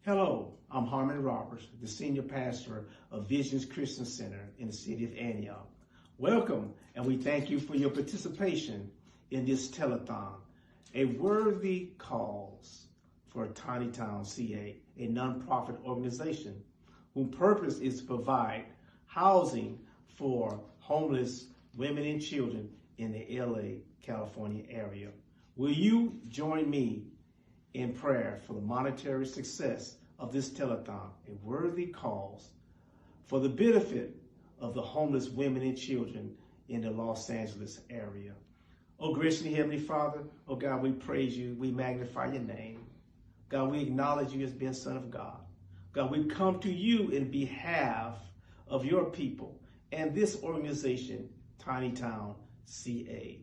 Hello, I'm Harmon Roberts, the senior pastor of Visions Christian Center in the city of Antioch. Welcome, and we thank you for your participation in this telethon, a worthy cause for Tiny Town CA, a nonprofit organization whose purpose is to provide housing for homeless women and children in the LA, California area. Will you join me in prayer for the monetary success of this telethon, a worthy cause for the benefit of the homeless women and children in the Los Angeles area? Oh, gracious and Heavenly Father, oh God, we praise you, we magnify your name. God, we acknowledge you as being Son of God. God, we come to you in behalf of your people and this organization, Tiny Town CA.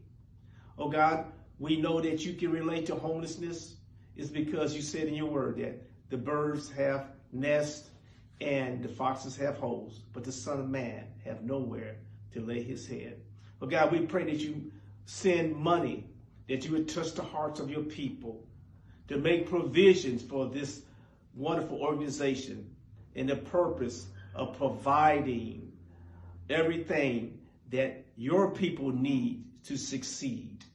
Oh God, we know that you can relate to homelessness. Is because you said in your word that the birds have nests and the foxes have holes, but the Son of Man have nowhere to lay his head. But God, we pray that you send money, that you would touch the hearts of your people to make provisions for this wonderful organization in the purpose of providing everything that your people need to succeed.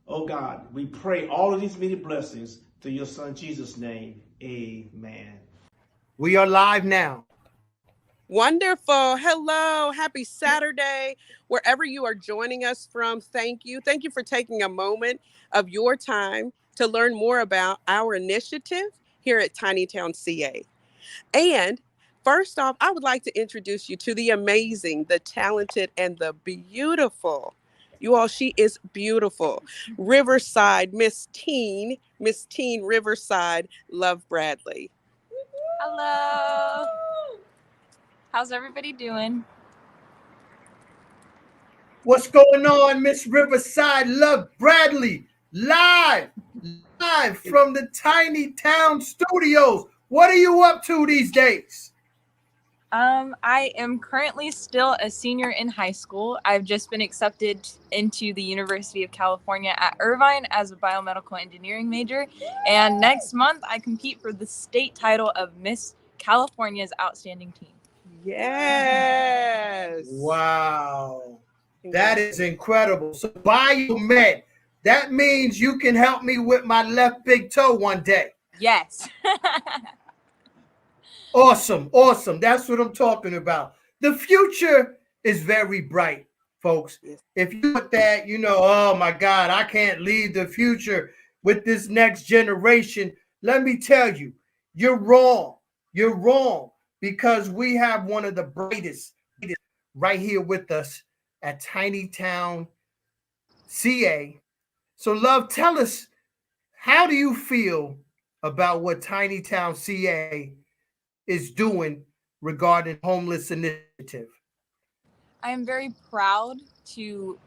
Oh God, we pray all of these many blessings through your Son Jesus' name. Amen. We are live now. Wonderful. Hello. Happy Saturday. Wherever you are joining us from, thank you. Thank you for taking a moment of your time to learn more about our initiative here at Tiny Town CA. And first off, I would like to introduce you to the amazing, the talented, and the beautiful. You all, she is beautiful. Riverside, Miss Teen Riverside, Love Bradley. Hello. How's everybody doing? What's going on, Miss Riverside Love Bradley? Live from the Tiny Town Studios. What are you up to these days? I am currently still a senior in high school. I've just been accepted into the University of California at Irvine as a biomedical engineering major. And next month, I compete for the state title of Miss California's Outstanding Teen. Yes. Wow. That is incredible. So biomed, that means you can help me with my left big toe one day. Yes. Awesome. That's what I'm talking about. The future is very bright, folks. If you put that, oh my God, I can't leave the future with this next generation. Let me tell you, you're wrong. You're wrong because we have one of the brightest right here with us at Tiny Town CA. So, love, tell us, how do you feel about what Tiny Town CA is doing regarding homeless initiative? I am very proud to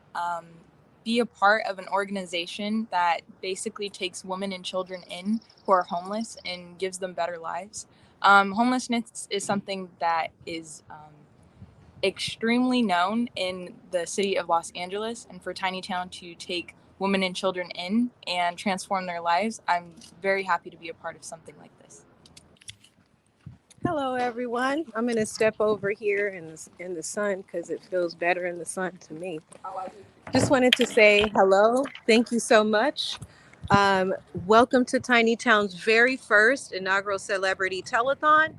be a part of an organization that basically takes women and children in who are homeless and gives them better lives. Homelessness is something that is extremely known in the city of Los Angeles, and for Tiny Town to take women and children in and transform their lives, I'm very happy to be a part of something like this. Hello, everyone. I'm going to step over here in the sun because it feels better in the sun to me. Just wanted to say hello. Thank you so much. Welcome to Tiny Town's very first inaugural Celebrity Telethon.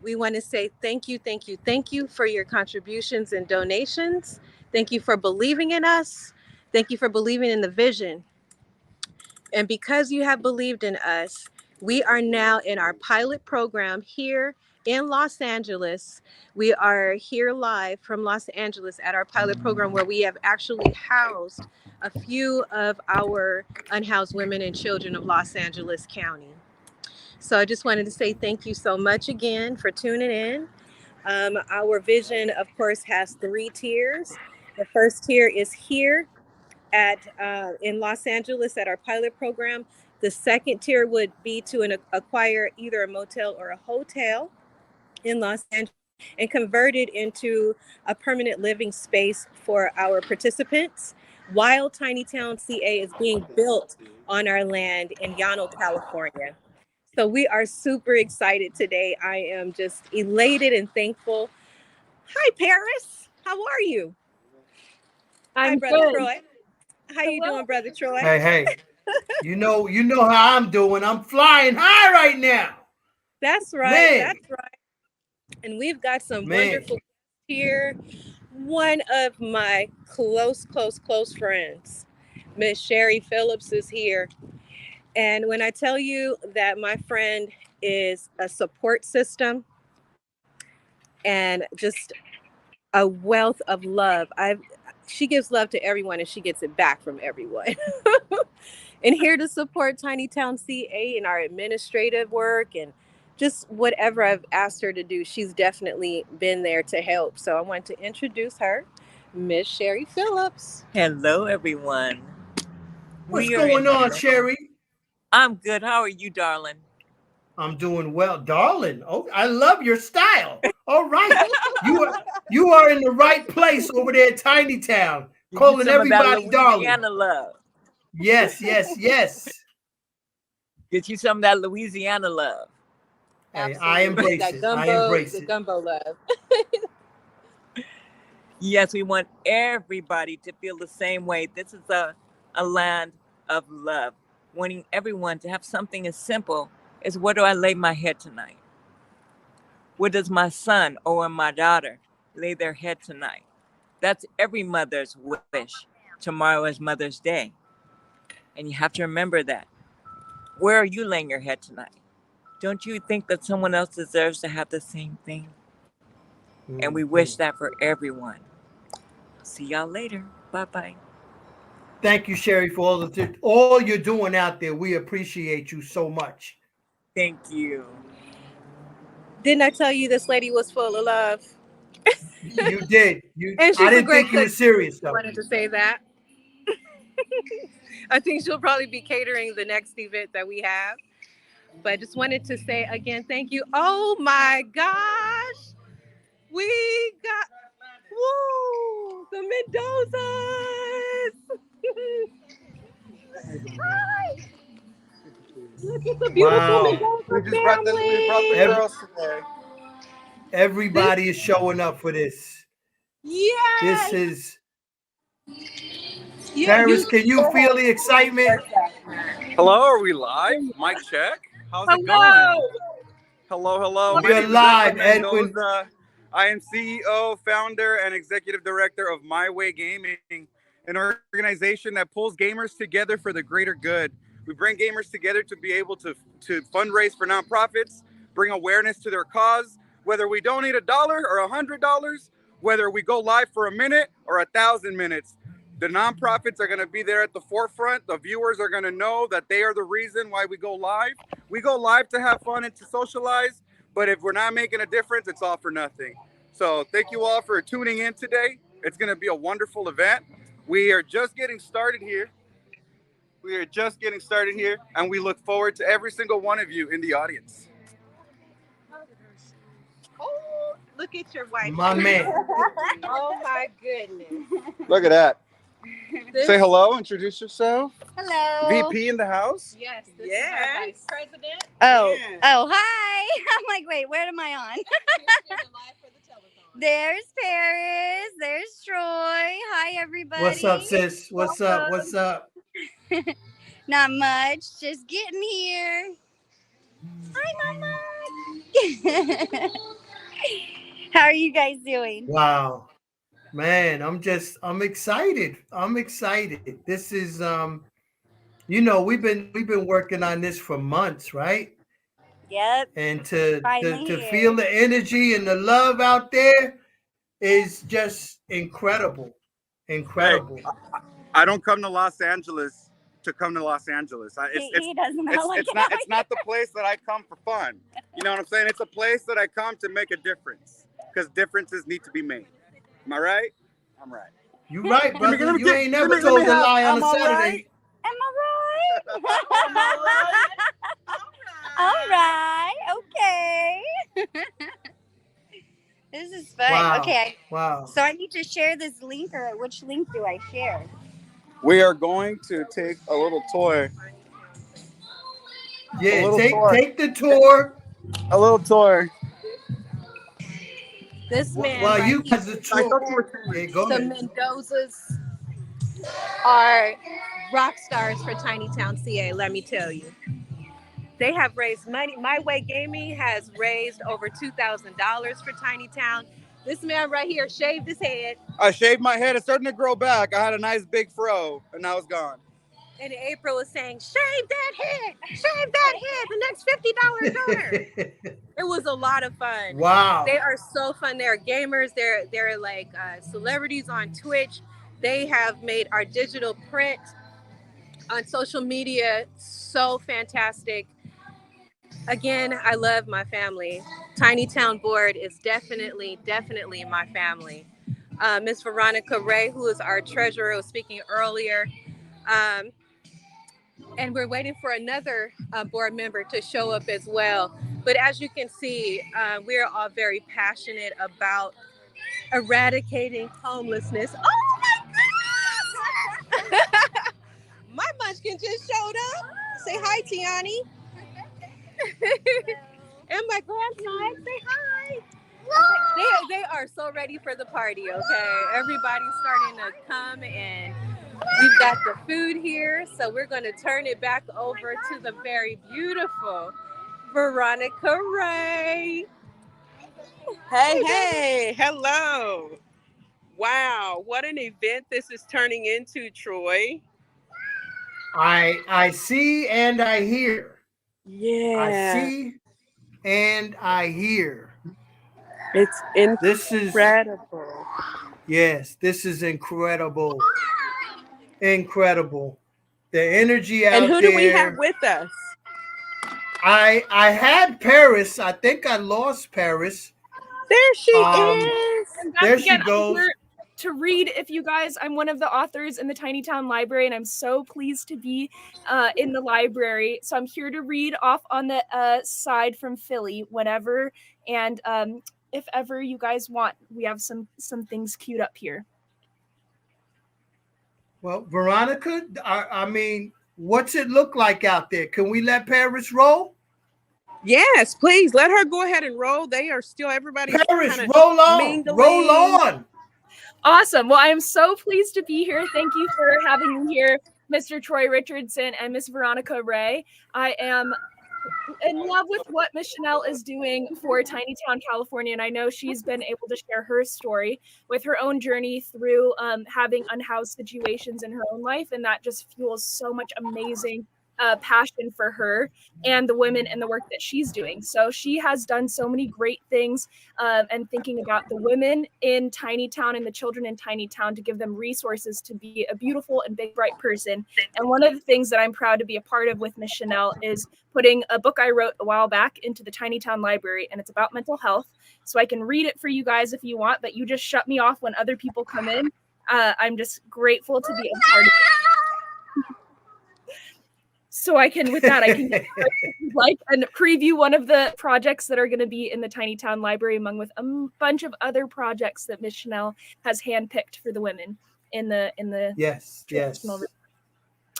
We want to say thank you for your contributions and donations. Thank you for believing in us. Thank you for believing in the vision. And because you have believed in us, we are now in our pilot program here in Los Angeles. We are here live from Los Angeles at our pilot program where we have actually housed a few of our unhoused women and children of Los Angeles County. So I just wanted to say thank you so much again for tuning in. Our vision, of course, has 3 tiers. The first tier is here in Los Angeles at our pilot program. The second tier would be to acquire either a motel or a hotel in Los Angeles and convert it into a permanent living space for our participants while Tiny Town CA is being built on our land in Llano, California. So we are super excited today. I am just elated and thankful. Hi, Paris. How are you? Hi, I'm Brother good. Troy. How you Hello. doing, Brother Troy? Hey, you know how I'm doing. I'm flying high right now. That's right. Man, That's right. And we've got some man. wonderful guests here. One of my close friends, Miss Sherry Phillips, is here. And when I tell you that my friend is a support system and just a wealth of love, she gives love to everyone and she gets it back from everyone. And here to support Tiny Town CA in our administrative work and just whatever I've asked her to do, she's definitely been there to help. So I want to introduce her, Miss Sherry Phillips. Hello, everyone. What's We are in going the on, midst. Sherry? I'm good. How are you, darling? I'm doing well, darling. Oh, I love your style. All right, you are in the right place over there at Tiny Town, Give you calling some of that everybody darling. Louisiana love. Yes, yes, yes. Get you some of that Louisiana love. Hey, I Absolutely. embrace it. I embrace The it. gumbo love. Yes, we want everybody to feel the same way. This is a land of love, wanting everyone to have something as simple as where do I lay my head tonight? Where does my son or my daughter lay their head tonight? That's every mother's wish. Tomorrow is Mother's Day. And you have to remember that. Where are you laying your head tonight? Don't you think that someone else deserves to have the same thing? And we wish that for everyone. See y'all later. Bye-bye. Thank you, Sherry, for all you're doing out there. We appreciate you so much. Thank you. Didn't I tell you this lady was full of love? You did. And I she's a didn't great think you were cook. serious I though. wanted to say that. I think she'll probably be catering the next event that we have. But I just wanted to say again, thank you. Oh my gosh. We got, woo, the Mendozas. Hi. Look at the beautiful Wow. Mendoza We brought the family. girls today. Everybody is showing up for this. This Yes. is Yeah, Paris. Can you feel the excitement? Hello, are we live? Mic check. How's it going? Hello. Hello. My We're name is live, Edwin Edwin. Mendoza. I am CEO, founder, and executive director of My Way Gaming, an organization that pulls gamers together for the greater good. We bring gamers together to be able to fundraise for nonprofits, bring awareness to their cause, whether we donate $1 or $100, whether we go live for a minute or 1,000 minutes. The nonprofits are going to be there at the forefront. The viewers are going to know that they are the reason why we go live. We go live to have fun and to socialize, but if we're not making a difference, it's all for nothing. So thank you all for tuning in today. It's going to be a wonderful event. We are just getting started here. And we look forward to every single one of you in the audience. Oh, look at your wife. My man. Oh my goodness. Look at that. Say hello, introduce yourself. Hello. VP in the house. Yes, this is our vice president. Oh, Yeah. oh, hi. I'm like, wait, where am I on? There's Paris. There's Troy. Hi, everybody. What's up, sis? What's up? What's up? Not much. Just getting here. Hi, Mama. How are you guys doing? Wow. Man, I'm excited. I'm excited. This is we've been working on this for months, right? Yep. And to Finally to here. feel the energy and the love out there is just incredible. Incredible. Hey, I don't come to Los Angeles to come to Los Angeles. He doesn't know like It's not the place that I come for fun. You know what I'm saying? It's a place that I come to make a difference because differences need to be made. Am I right? I'm right. You right, brother. Let me You ain't never told a lie on a Saturday. Am I right? All right. Okay. This is fun. Wow. Okay. Wow. So I need to share this link, or which link do I share? We are going to take a little toy Yeah, little tour. take the tour. A little tour. This man While right you guys are I tour. thought you were Yeah, go the ahead. Mendozas are rock stars for Tiny Town, CA, let me tell you. They have raised money. My Way Gaming has raised over $2,000 for Tiny Town. This man right here shaved his head. I shaved my head. It's starting to grow back. I had a nice big fro, and now it's gone. And April is saying, shave that head, shave that head, the next $50 donor. It was a lot of fun. Wow. They are so fun. They're gamers. They're like celebrities on Twitch. They have made our digital print on social media so fantastic. Again, I love my family. Tiny Town Board is definitely my family. Miss Veronica Ray, who is our treasurer, was speaking earlier. And we're waiting for another board member to show up as well. But as you can see, we're all very passionate about eradicating homelessness. Oh my goodness! My munchkin just showed up. Say hi, Tiani. And my grandson, say hi. They are so ready for the party, okay? Everybody's starting to come and we've got the food here. So we're going to turn it back over to the very beautiful Veronica Ray. Hey, hello. Wow, what an event this is turning into, Troy. I see and I hear. Yeah. I see and I hear. It's This is incredible. yes, this is incredible. Incredible. The energy out And who do we have there. with us? I had Paris. I think I lost Paris. There she is. I'm back There again. she goes. I'm here to read. If you guys, I'm one of the authors in the Tiny Town Library, and I'm so pleased to be in the library. So I'm here to read off on the side from Philly whenever, and if ever you guys want, we have some things queued up here. Well, Veronica, I mean, what's it look like out there? Can we let Paris roll? Yes, please let her go ahead and roll. They are still everybody's Paris, kind of roll on. mingling. Roll on. Awesome. Well, I am so pleased to be here. Thank you for having me here, Mr. Troy Richardson and Miss Veronica Ray. I am in love with what Miss Chanel is doing for Tiny Town, California, and I know she's been able to share her story with her own journey through having unhoused situations in her own life, and that just fuels so much amazing passion for her and the women and the work that she's doing. So she has done so many great things and thinking about the women in Tiny Town and the children in Tiny Town to give them resources to be a beautiful and big, bright person. And one of the things that I'm proud to be a part of with Miss Chanel is putting a book I wrote a while back into the Tiny Town Library, and it's about mental health. So I can read it for you guys if you want, but you just shut me off when other people come in. I'm just grateful to be a part of it. So I can, with that, I can like and preview one of the projects that are going to be in the Tiny Town Library, among with a bunch of other projects that Miss Chanel has handpicked for the women in the yes.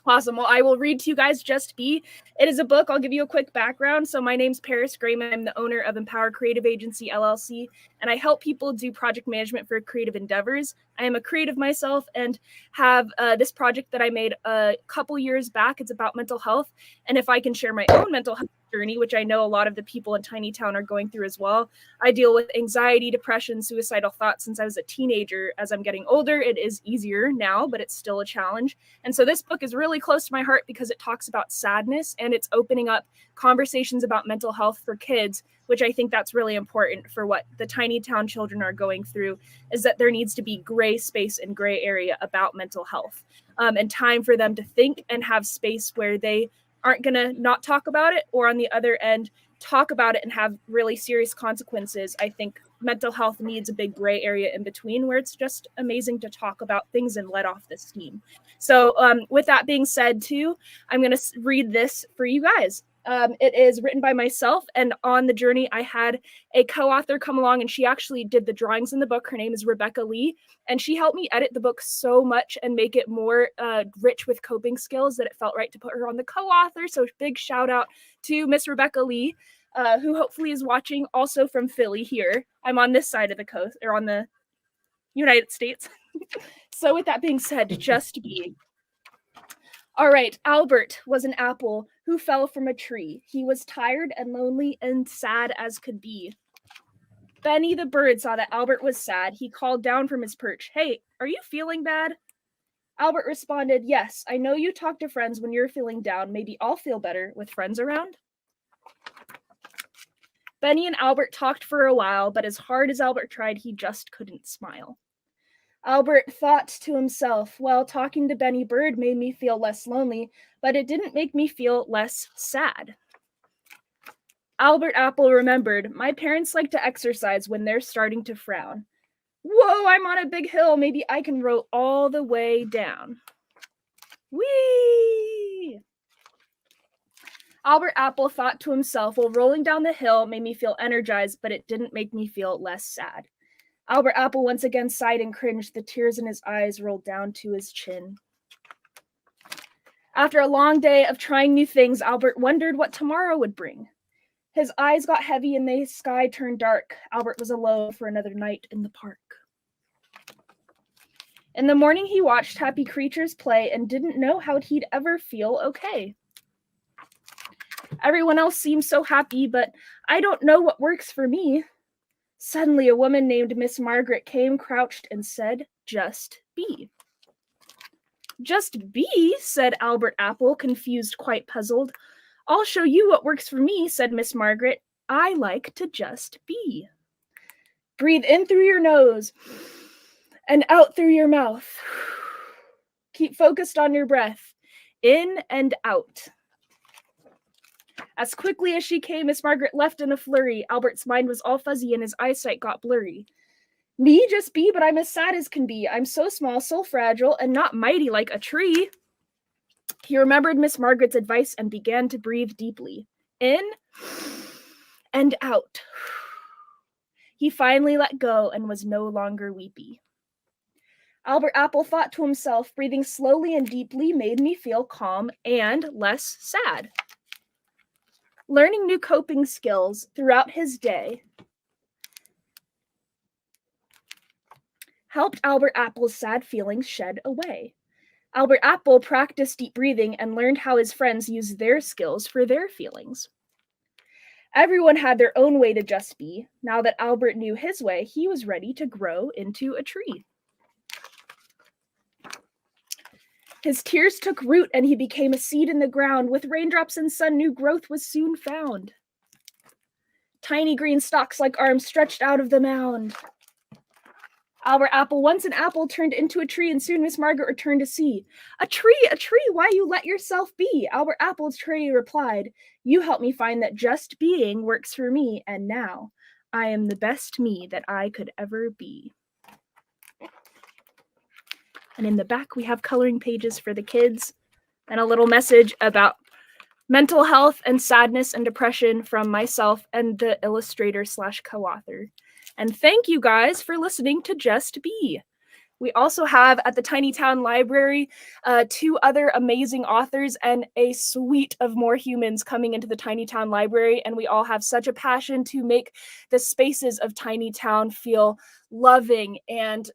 Awesome. Well, I will read to you guys Just Be. It is a book. I'll give you a quick background. So my name's Paris Grayman. I'm the owner of Empower Creative Agency, LLC, and I help people do project management for creative endeavors. I am a creative myself and have this project that I made a couple years back. It's about mental health. And if I can share my own mental health journey, which I know a lot of the people in Tiny Town are going through as well. I deal with anxiety, depression, suicidal thoughts since I was a teenager. As I'm getting older, it is easier now, but it's still a challenge. And so this book is really close to my heart because it talks about sadness and it's opening up conversations about mental health for kids, which I think that's really important for what the Tiny Town children are going through, is that there needs to be gray space and gray area about mental health and time for them to think and have space where they aren't going to not talk about it, or on the other end, talk about it and have really serious consequences. I think mental health needs a big gray area in between where it's just amazing to talk about things and let off the steam. So with that being said too, I'm going to read this for you guys. It is written by myself, and on the journey, I had a co-author come along, and she actually did the drawings in the book. Her name is Rebecca Lee, and she helped me edit the book so much and make it more rich with coping skills that it felt right to put her on the co-author. So big shout out to Miss Rebecca Lee, who hopefully is watching, also from Philly here. I'm on this side of the coast, or on the United States. So with that being said, just be. All right, Albert was an apple who fell from a tree. He was tired and lonely and sad as could be. Benny the bird saw that Albert was sad. He called down from his perch, "Hey, are you feeling bad?" Albert responded, "Yes, I know you talk to friends when you're feeling down. Maybe I'll feel better with friends around." Benny and Albert talked for a while, but as hard as Albert tried, he just couldn't smile. Albert thought to himself, "Well, talking to Benny Bird made me feel less lonely, but it didn't make me feel less sad." Albert Apple remembered, "My parents like to exercise when they're starting to frown. Whoa, I'm on a big hill. Maybe I can row all the way down." Whee! Albert Apple thought to himself, "Well, rolling down the hill made me feel energized, but it didn't make me feel less sad." Albert Apple once again sighed and cringed. The tears in his eyes rolled down to his chin. After a long day of trying new things, Albert wondered what tomorrow would bring. His eyes got heavy and the sky turned dark. Albert was alone for another night in the park. In the morning, he watched happy creatures play and didn't know how he'd ever feel okay. Everyone else seemed so happy, but I don't know what works for me. Suddenly, a woman named Miss Margaret came, crouched, and said, "Just be." "Just be?" said Albert Apple, confused, quite puzzled. "I'll show you what works for me," said Miss Margaret. "I like to just be. Breathe in through your nose and out through your mouth. Keep focused on your breath, in and out." As quickly as she came, Miss Margaret left in a flurry. Albert's mind was all fuzzy and his eyesight got blurry. "Me just be, but I'm as sad as can be. I'm so small, so fragile, and not mighty like a tree." He remembered Miss Margaret's advice and began to breathe deeply. In and out. He finally let go and was no longer weepy. Albert Apple thought to himself, "Breathing slowly and deeply made me feel calm and less sad." Learning new coping skills throughout his day helped Albert Apple's sad feelings shed away. Albert Apple practiced deep breathing and learned how his friends used their skills for their feelings. Everyone had their own way to just be. Now that Albert knew his way, he was ready to grow into a tree. His tears took root and he became a seed in the ground. With raindrops and sun, new growth was soon found. Tiny green stalks like arms stretched out of the mound. Albert Apple, once an apple, turned into a tree, and soon Miss Margaret returned to see. A tree, why you let yourself be?" Albert Apple's tree replied, "You helped me find that just being works for me, and now I am the best me that I could ever be." And in the back, we have coloring pages for the kids and a little message about mental health and sadness and depression from myself and the illustrator / co-author. And thank you guys for listening to Just Be. We also have at the Tiny Town Library 2 other amazing authors and a suite of more humans coming into the Tiny Town Library. And we all have such a passion to make the spaces of Tiny Town feel loving and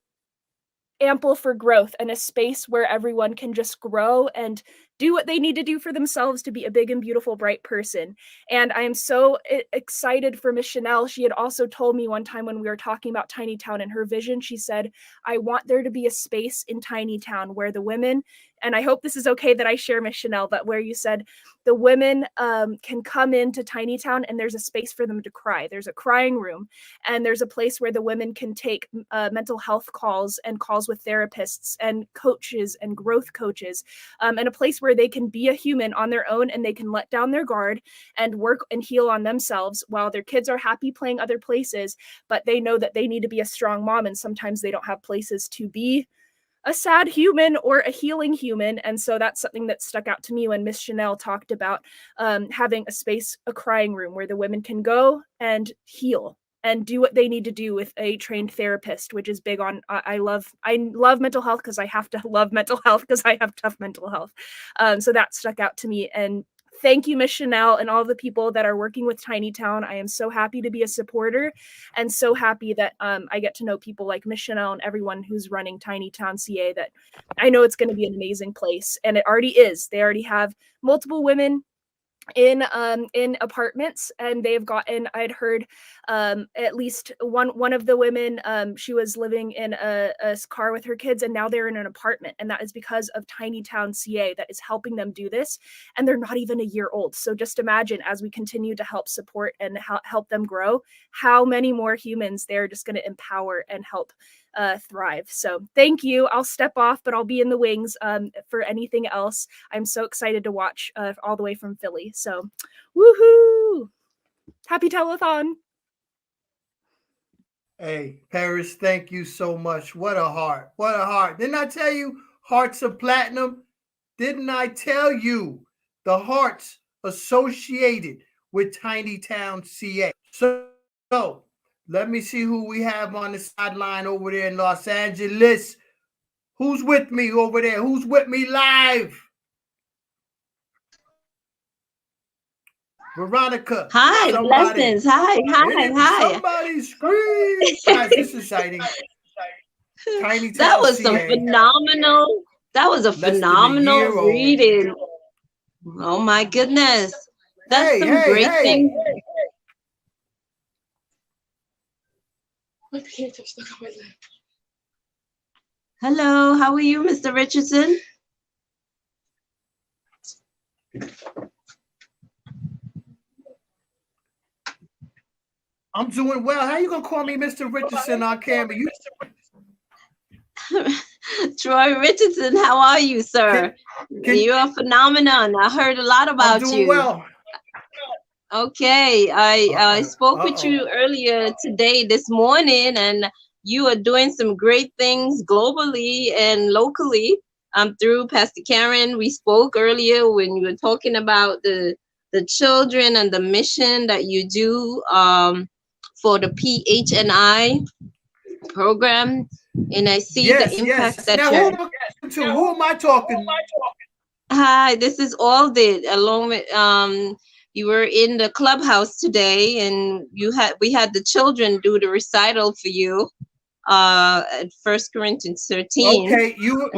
ample for growth, and a space where everyone can just grow and do what they need to do for themselves to be a big and beautiful, bright person. And I am so excited for Miss Chanel. She had also told me one time when we were talking about Tiny Town and her vision, she said, "I want there to be a space in Tiny Town where the women," and I hope this is okay that I share, Miss Chanel, but where you said the women can come into Tiny Town and there's a space for them to cry. There's a crying room, and there's a place where the women can take mental health calls and calls with therapists and coaches and growth coaches, and a place where they can be a human on their own and they can let down their guard and work and heal on themselves while their kids are happy playing other places, but they know that they need to be a strong mom and sometimes they don't have places to be a sad human or a healing human. And so that's something that stuck out to me when Miss Chanel talked about having a space, a crying room where the women can go and heal and do what they need to do with a trained therapist, which is big on, I love mental health because I have to love mental health because I have tough mental health. So that stuck out to me. And thank you, Miss Chanel, and all the people that are working with Tiny Town. I am so happy to be a supporter and so happy that I get to know people like Miss Chanel and everyone who's running Tiny Town CA, that I know it's going to be an amazing place. And it already is. They already have multiple women in apartments, and they've gotten, I'd heard at least one of the women, she was living in a car with her kids, and now they're in an apartment, and that is because of Tiny Town CA that is helping them do this, and they're not even a year old. So just imagine, as we continue to help support and help them grow, how many more humans they're just going to empower and help thrive. So thank you. I'll step off, but I'll be in the wings for anything else. I'm so excited to watch all the way from Philly. So woohoo! Happy telethon. Hey, Paris, thank you so much. What a heart. What a heart. Didn't I tell you hearts of platinum? Didn't I tell you the hearts associated with Tiny Town CA? So let me see who we have on the sideline over there in Los Angeles. Who's with me over there? Who's with me live? Veronica. Hi, blessings. Hi. Somebody scream. Guys, this is exciting. Tiny Town That was CA. phenomenal. That was a phenomenal reading. Oh my goodness. That's some great things. Hello, how are you, Mr. Richardson? I'm doing well. How you gonna call me Mr. Richardson on camera? Troy Richardson, how are you, sir? You're a phenomenon. I heard a lot about you. I'm doing well. Okay, I spoke with you earlier this morning, and you are doing some great things globally and locally. Through Pastor Karen, we spoke earlier when you were talking about the children and the mission that you do for the PHNI program, and I see the impact that you're. Who am I talking? Hi, this is Alded, along with you were in the clubhouse today, and we had the children do the recital for you at 1 Corinthians 13. Okay, you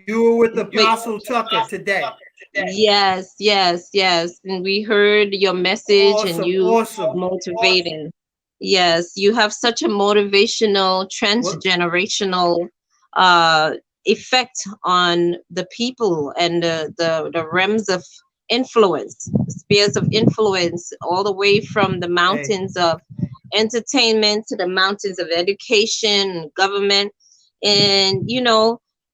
were with Apostle Tucker today. Yes, and we heard your message, and you motivated. Yes, you have such a motivational, transgenerational effect on the people and the realms of influence, spheres of influence, all the way from the mountains of entertainment to the mountains of education, government, and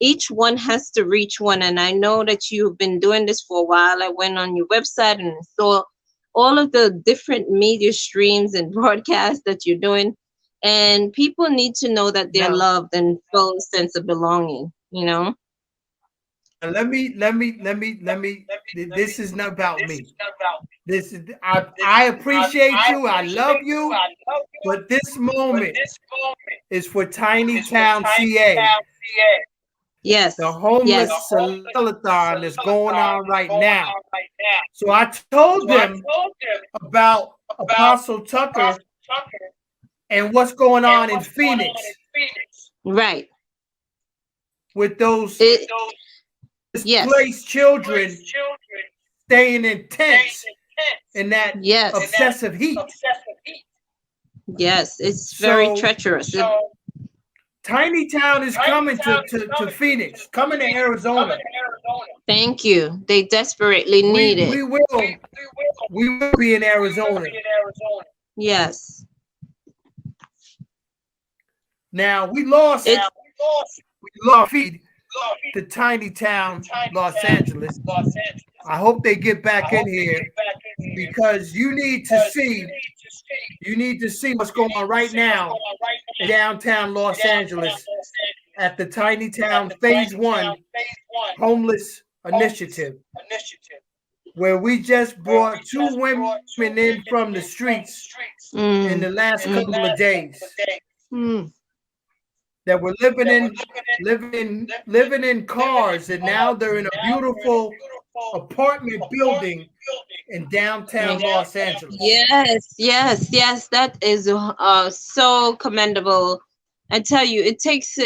each one has to reach one. And I know that you've been doing this for a while. I went on your website and saw all of the different media streams and broadcasts that you're doing, and people need to know that they're loved and feel a sense of belonging. And let me. This is not about me. This is. I appreciate you. I love you. But this moment is for Tiny Town CA. Yes. The homeless telethon is going on right now. So I told them about Apostle Tucker and what's going on in Phoenix. Right. With those displaced children staying in tents in that obsessive heat. Yes, it's very treacherous. Tiny Town is coming to Phoenix, coming to Arizona. Thank you. They desperately need it. We will be in Arizona. Yes. Now we lost feed to Tiny Town, Los Angeles. I hope they get back in here, because you need to see what's going on right now in downtown Los Angeles at the Tiny Town Phase 1 Homeless Initiative, where we just brought 2 women in from the streets in the last couple of days that were living in cars, and now they're in a beautiful apartment building in downtown Los Angeles. Yes. That is so commendable. I tell you, it takes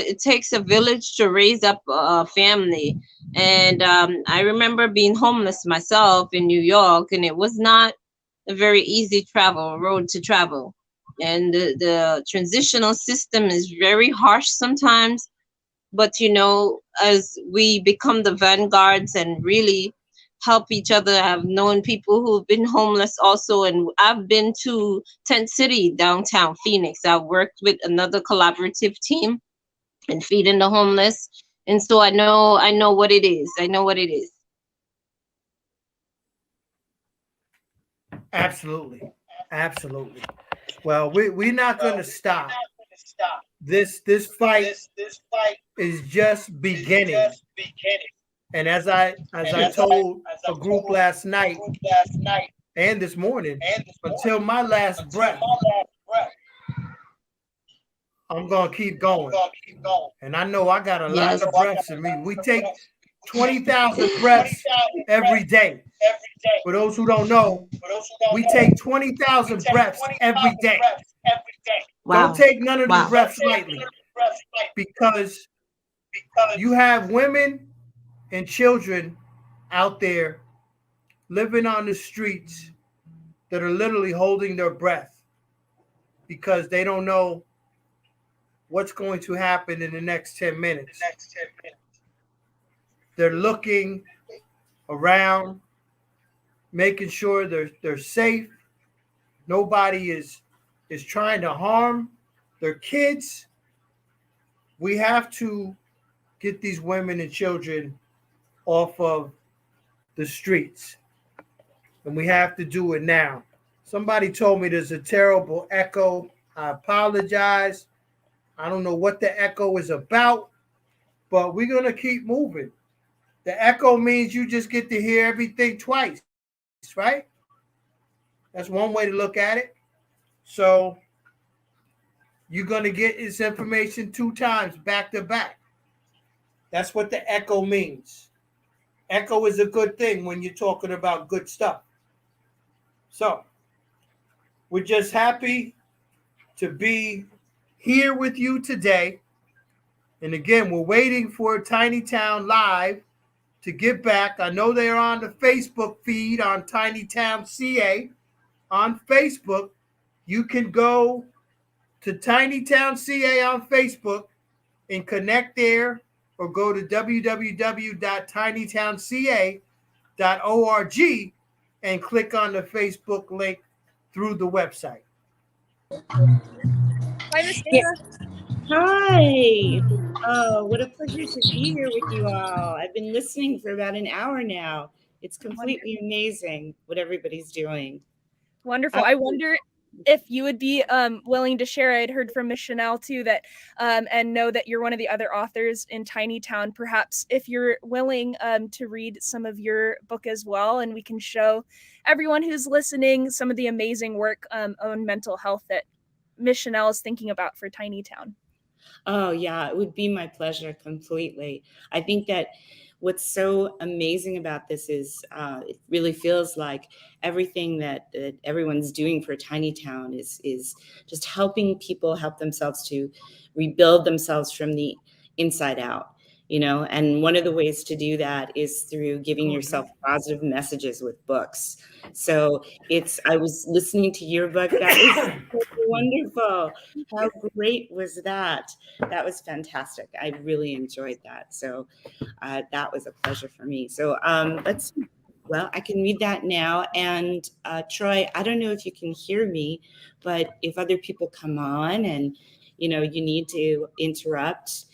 a village to raise up a family. And I remember being homeless myself in New York, and it was not a very easy road to travel. And the transitional system is very harsh sometimes. But as we become the vanguards and really help each other, I've known people who've been homeless also, and I've been to Tent City, downtown Phoenix. I've worked with another collaborative team in feeding the homeless, and so I know what it is. I know what it is. Absolutely. Well, we're not going to stop. This fight is just beginning. And as I told a group last night and this morning, until my last breath, I'm going to keep going. And I know I got a lot of breaths in me. We take 20,000 breaths every day. For those who don't know, we take 20,000 breaths every day. Wow. Don't take none of the breaths lightly, because you have women and children out there living on the streets that are literally holding their breath because they don't know what's going to happen in the next 10 minutes. They're looking around, making sure they're safe. Nobody is trying to harm their kids. We have to get these women and children off of the streets, and we have to do it now. Somebody told me there's a terrible echo. I apologize. I don't know what the echo is about, but we're going to keep moving. The echo means you just get to hear everything twice, right? That's one way to look at it. So you're going to get this information 2 times back to back. That's what the echo means. Echo is a good thing when you're talking about good stuff. So we're just happy to be here with you today. And again, we're waiting for Tiny Town Live to get back. I know they're on the Facebook feed on Tiny Town CA. On Facebook, you can go to Tiny Town CA on Facebook and connect there, or go to www.tinytownca.org and click on the Facebook link through the website. Hi, Miss Dana. Hi. Oh, what a pleasure to be here with you all. I've been listening for about an hour now. It's completely amazing what everybody's doing. Wonderful. I wonder if you would be willing to share. I had heard from Miss Chanel too that and know that you're one of the other authors in Tiny Town. Perhaps if you're willing to read some of your book as well, and we can show everyone who's listening some of the amazing work on mental health that Miss Chanel is thinking about for Tiny Town. Oh, yeah, it would be my pleasure completely. I think that what's so amazing about this is it really feels like everything that everyone's doing for Tiny Town is just helping people help themselves to rebuild themselves from the inside out. And one of the ways to do that is through giving yourself positive messages with books. So I was listening to your book. That was wonderful. How great was that? That was fantastic. I really enjoyed that. So that was a pleasure for me. So let's see. Well, I can read that now. And Troy, I don't know if you can hear me, but if other people come on and, you need to interrupt,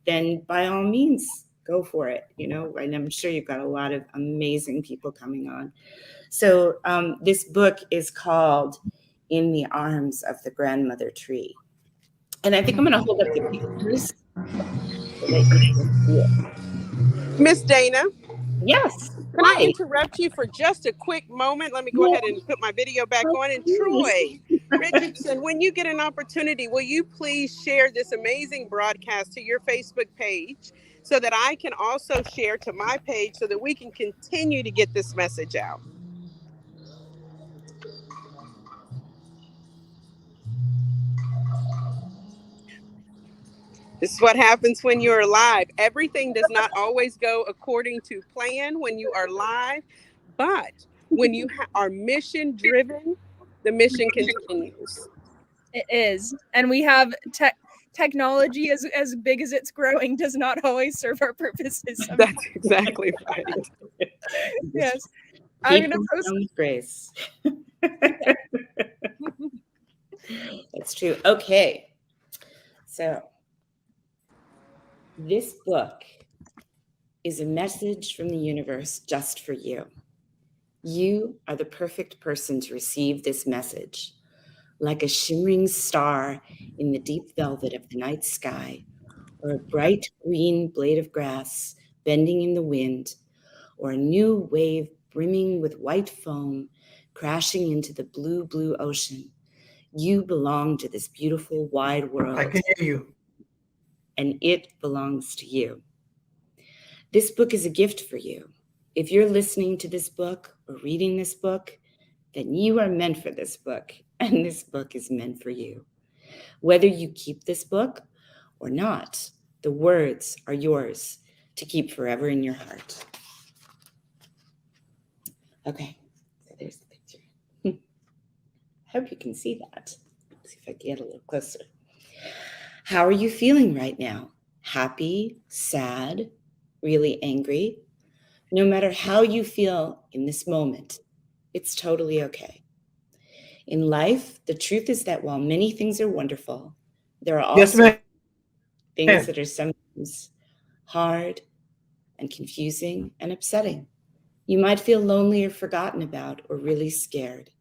then by all means, go for it, and I'm sure you've got a lot of amazing people coming on. So this book is called In the Arms of the Grandmother Tree. And I think I'm going to hold up the pictures. so that you can see it. Miss Dana. Yes. Can I Hi. interrupt you for just a quick moment? Let me go ahead and put my video back on. And Troy Richardson, when you get an opportunity, will you please share this amazing broadcast to your Facebook page so that I can also share to my page so that we can continue to get this message out? This is what happens when you're live. Everything does not always go according to plan when you are live, but when you are mission driven, the mission continues. It is. And we have technology as big as it's growing does not always serve our purposes. That's exactly right. Yes. I'm going to post grace. That's true. Okay. So this book is a message from the universe just for you. You are the perfect person to receive this message. Like a shimmering star in the deep velvet of the night sky, or a bright green blade of grass bending in the wind, or a new wave brimming with white foam crashing into the blue, blue ocean. You belong to this beautiful, wide world. I can hear you. And it belongs to you. This book is a gift for you. If you're listening to this book or reading this book, then you are meant for this book, and this book is meant for you. Whether you keep this book or not, the words are yours to keep forever in your heart. Okay, so there's the picture. I hope you can see that. Let's see if I can get a little closer. How are you feeling right now? Happy, sad, really angry? No matter how you feel in this moment, it's totally okay. In life, the truth is that while many things are wonderful, there are also things that are sometimes hard and confusing and upsetting. You might feel lonely or forgotten about or really scared.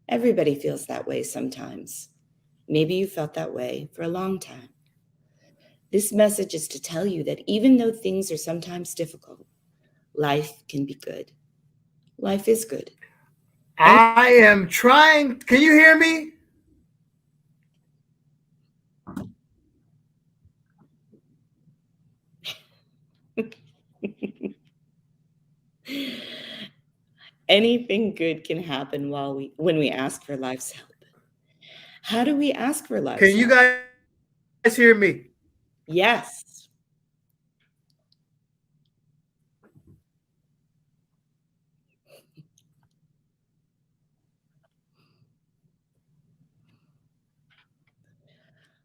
Everybody feels that way sometimes. Maybe you felt that way for a long time. This message is to tell you that even though things are sometimes difficult, life can be good. Life is good. I am trying. Can you hear me? Anything good can happen when we ask for life's help. How do we ask for life's help? Can you guys hear me? Yes.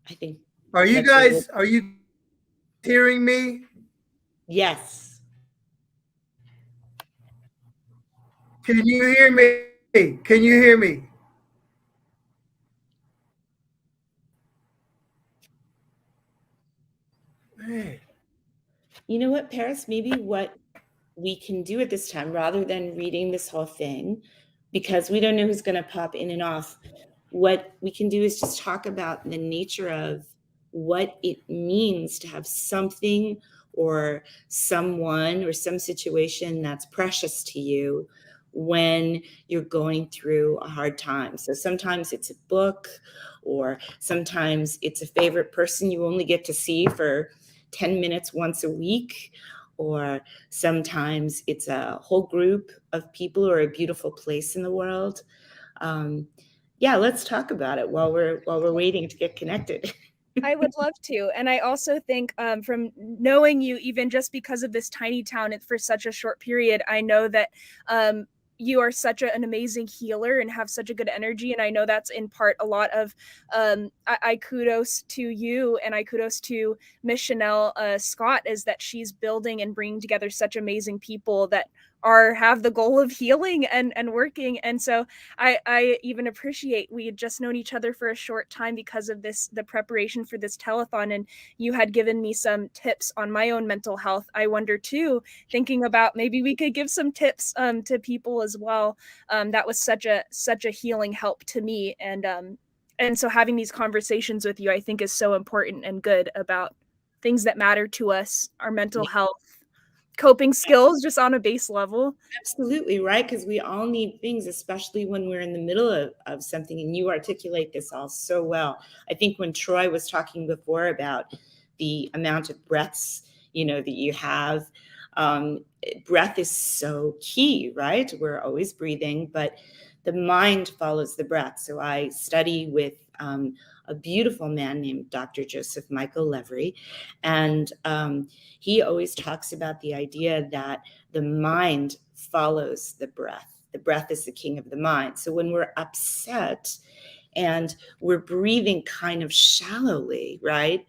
I think. Are you guys hearing me? Yes. Can you hear me? Can you hear me? Man. You know what, Paris? Maybe what we can do at this time, rather than reading this whole thing, because we don't know who's going to pop in and off, what we can do is just talk about the nature of what it means to have something or someone or some situation that's precious to you when you're going through a hard time. So sometimes it's a book, or sometimes it's a favorite person you only get to see for 10 minutes once a week, or sometimes it's a whole group of people or a beautiful place in the world. Yeah, let's talk about it while we're waiting to get connected. I would love to. And I also think from knowing you, even just because of this tiny town for such a short period, I know that you are such an amazing healer and have such a good energy. And I know that's in part a lot of, I kudos to you, and I kudos to Miss Chanel Scott, is that she's building and bringing together such amazing people that have the goal of healing and working. And so I even appreciate, we had just known each other for a short time because of the preparation for this telethon, and you had given me some tips on my own mental health. I wonder too, thinking about maybe we could give some tips to people as well. That was such a healing help to me. And so having these conversations with you, I think, is so important and good about things that matter to us, our mental health, coping skills, just on a base level. Absolutely, right? Because we all need things, especially when we're in the middle of something, and you articulate this all so well. I think when Troy was talking before about the amount of breaths, that you have, breath is so key, right? We're always breathing, but the mind follows the breath. So I study with a beautiful man named Dr. Joseph Michael Levery, and he always talks about the idea that the mind follows the breath. The breath is the king of the mind. So when we're upset and we're breathing kind of shallowly, right?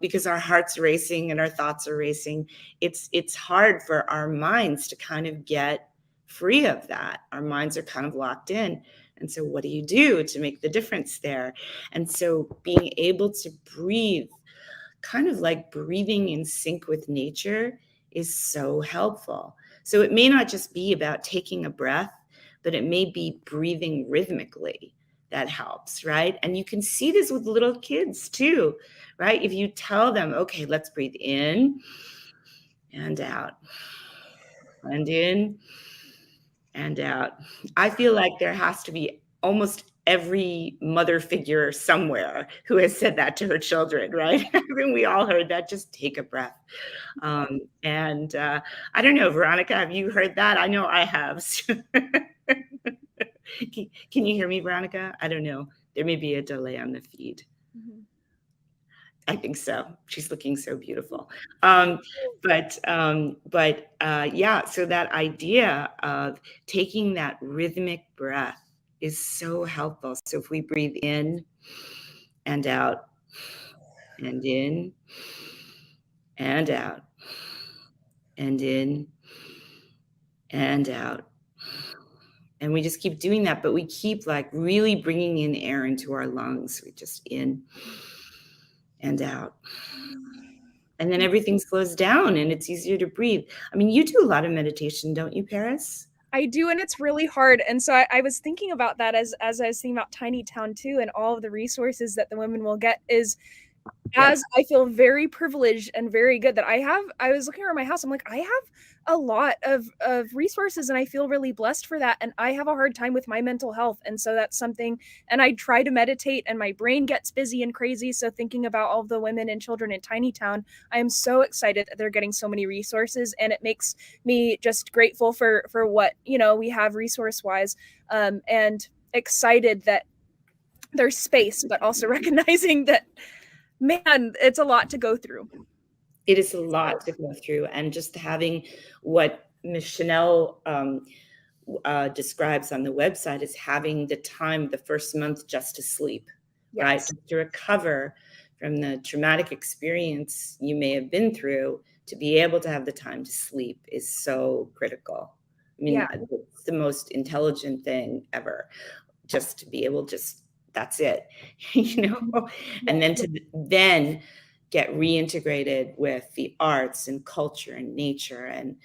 Because our heart's racing and our thoughts are racing, it's hard for our minds to kind of get free of that. Our minds are kind of locked in. And so what do you do to make the difference there? And so being able to breathe, kind of like breathing in sync with nature, is so helpful. So it may not just be about taking a breath, but it may be breathing rhythmically. That helps, right? And you can see this with little kids too, right? If you tell them, okay, let's breathe in and out, and in and out. I feel like there has to be almost every mother figure somewhere who has said that to her children, right? I mean, we all heard that, just take a breath. And I don't know, Veronica, have you heard that? I know I have. Can you hear me, Veronica? I don't know. There may be a delay on the feed. Mm-hmm. I think so. She's looking so beautiful. Yeah, so that idea of taking that rhythmic breath is so helpful. So if we breathe in and out, and in and out, and in and out, and we just keep doing that, but we keep like really bringing in air into our lungs. We just in and out. And then everything slows down and it's easier to breathe. I mean, you do a lot of meditation, don't you, Paris? I do, and it's really hard. And so I was thinking about that as I was thinking about Tiny Town too, and all of the resources that the women will get is, as I feel very privileged and very good that I was looking around my house. I'm like, I have a lot of resources and I feel really blessed for that. And I have a hard time with my mental health. And so that's something, and I try to meditate and my brain gets busy and crazy. So thinking about all of the women and children in Tiny Town, I am so excited that they're getting so many resources, and it makes me just grateful for what, we have resource wise, and excited that there's space, but also recognizing that, man, it's a lot to go through. It is a lot to go through. And just having what Ms. Chanel describes on the website is having the time the first month just to sleep, right? Just to recover from the traumatic experience you may have been through, to be able to have the time to sleep is so critical. I mean, it's the most intelligent thing ever, just to be able, that's it, and then to get reintegrated with the arts and culture and nature and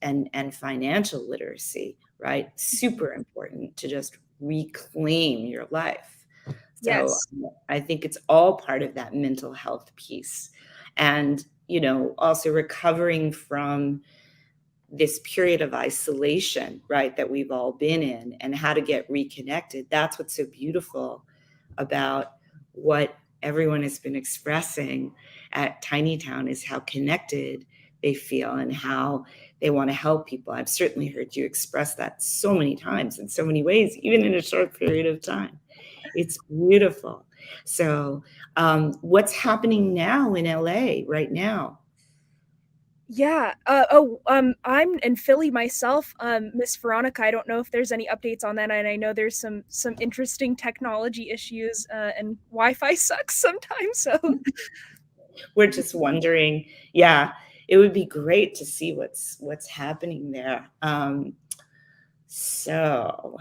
and financial literacy, right? Super important to just reclaim your life. So I think it's all part of that mental health piece. And, also recovering from this period of isolation, right, that we've all been in, and how to get reconnected. That's what's so beautiful about what everyone has been expressing at Tiny Town, is how connected they feel and how they want to help people. I've certainly heard you express that so many times in so many ways, even in a short period of time. It's beautiful. So what's happening now in LA right now? Yeah. I'm in Philly myself. Miss Veronica, I don't know if there's any updates on that. And I know there's some interesting technology issues, and Wi-Fi sucks sometimes. So we're just wondering. Yeah, it would be great to see what's happening there. So,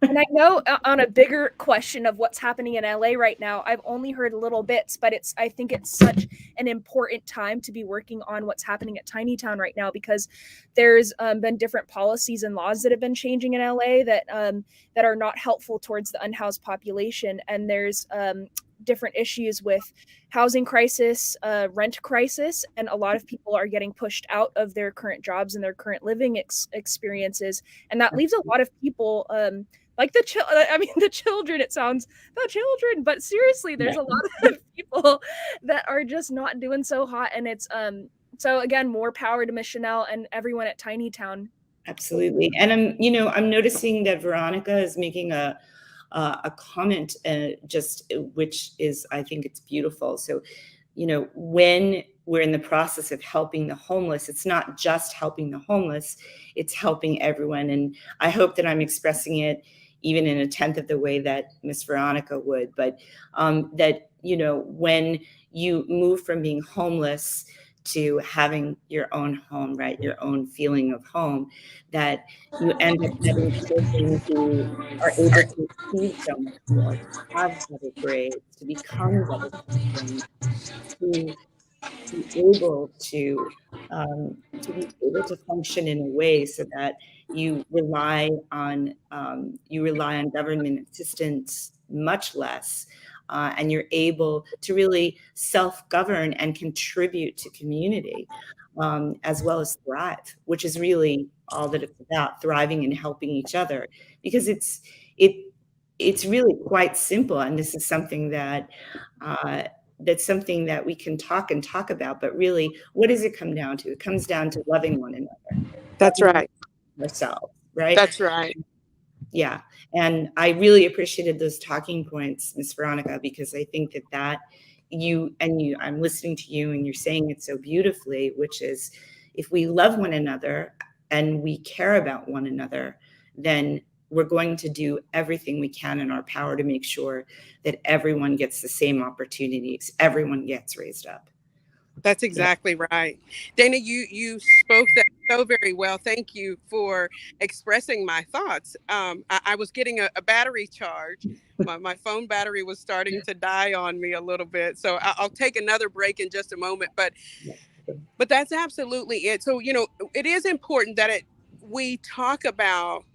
and I know on a bigger question of what's happening in LA right now, I've only heard little bits, but I think it's such an important time to be working on what's happening at Tiny Town right now, because there's been different policies and laws that have been changing in LA that are not helpful towards the unhoused population. And there's different issues with housing crisis, rent crisis, and a lot of people are getting pushed out of their current jobs and their current living experiences, and that leaves a lot of people like the children. It sounds the children, but seriously, there's a lot of people that are just not doing so hot, and it's so again, more power to Miss Chanel and everyone at Tiny Town. Absolutely. And I'm noticing that Veronica is making a comment, which is, I think it's beautiful. So, when we're in the process of helping the homeless, it's not just helping the homeless, it's helping everyone. And I hope that I'm expressing it even in a tenth of the way that Miss Veronica would, but that, when you move from being homeless to having your own home, right? Your own feeling of home, that you end up having children who are able to achieve so much more, to have better grades, to become better citizens, to be able to function in a way so that you rely on government assistance much less, and you're able to really self-govern and contribute to community, as well as thrive, which is really all that it's about, thriving and helping each other, because it's really quite simple. And this is something that's something that we can talk about, but really, what does it come down to? It comes down to loving one another. That's right. Ourselves, right? That's right. Yeah. And I really appreciated those talking points, Miss Veronica, because I think that I'm listening to you and you're saying it so beautifully, which is, if we love one another and we care about one another, then we're going to do everything we can in our power to make sure that everyone gets the same opportunities, everyone gets raised up. That's exactly right. Dana, you spoke that so very well. Thank you for expressing my thoughts. I was getting a battery charge. My phone battery was starting to die on me a little bit. So I'll take another break in just a moment. But that's absolutely it. So, it is important that we talk about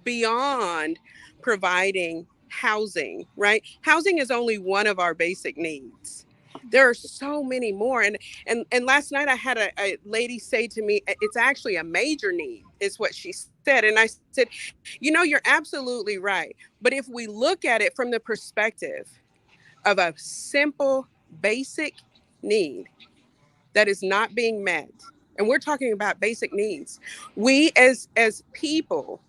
beyond providing housing, right? Housing is only one of our basic needs. There are so many more. And last night I had a lady say to me, it's actually a major need, is what she said. And I said, you're absolutely right. But if we look at it from the perspective of a simple, basic need that is not being met, and we're talking about basic needs, we as people,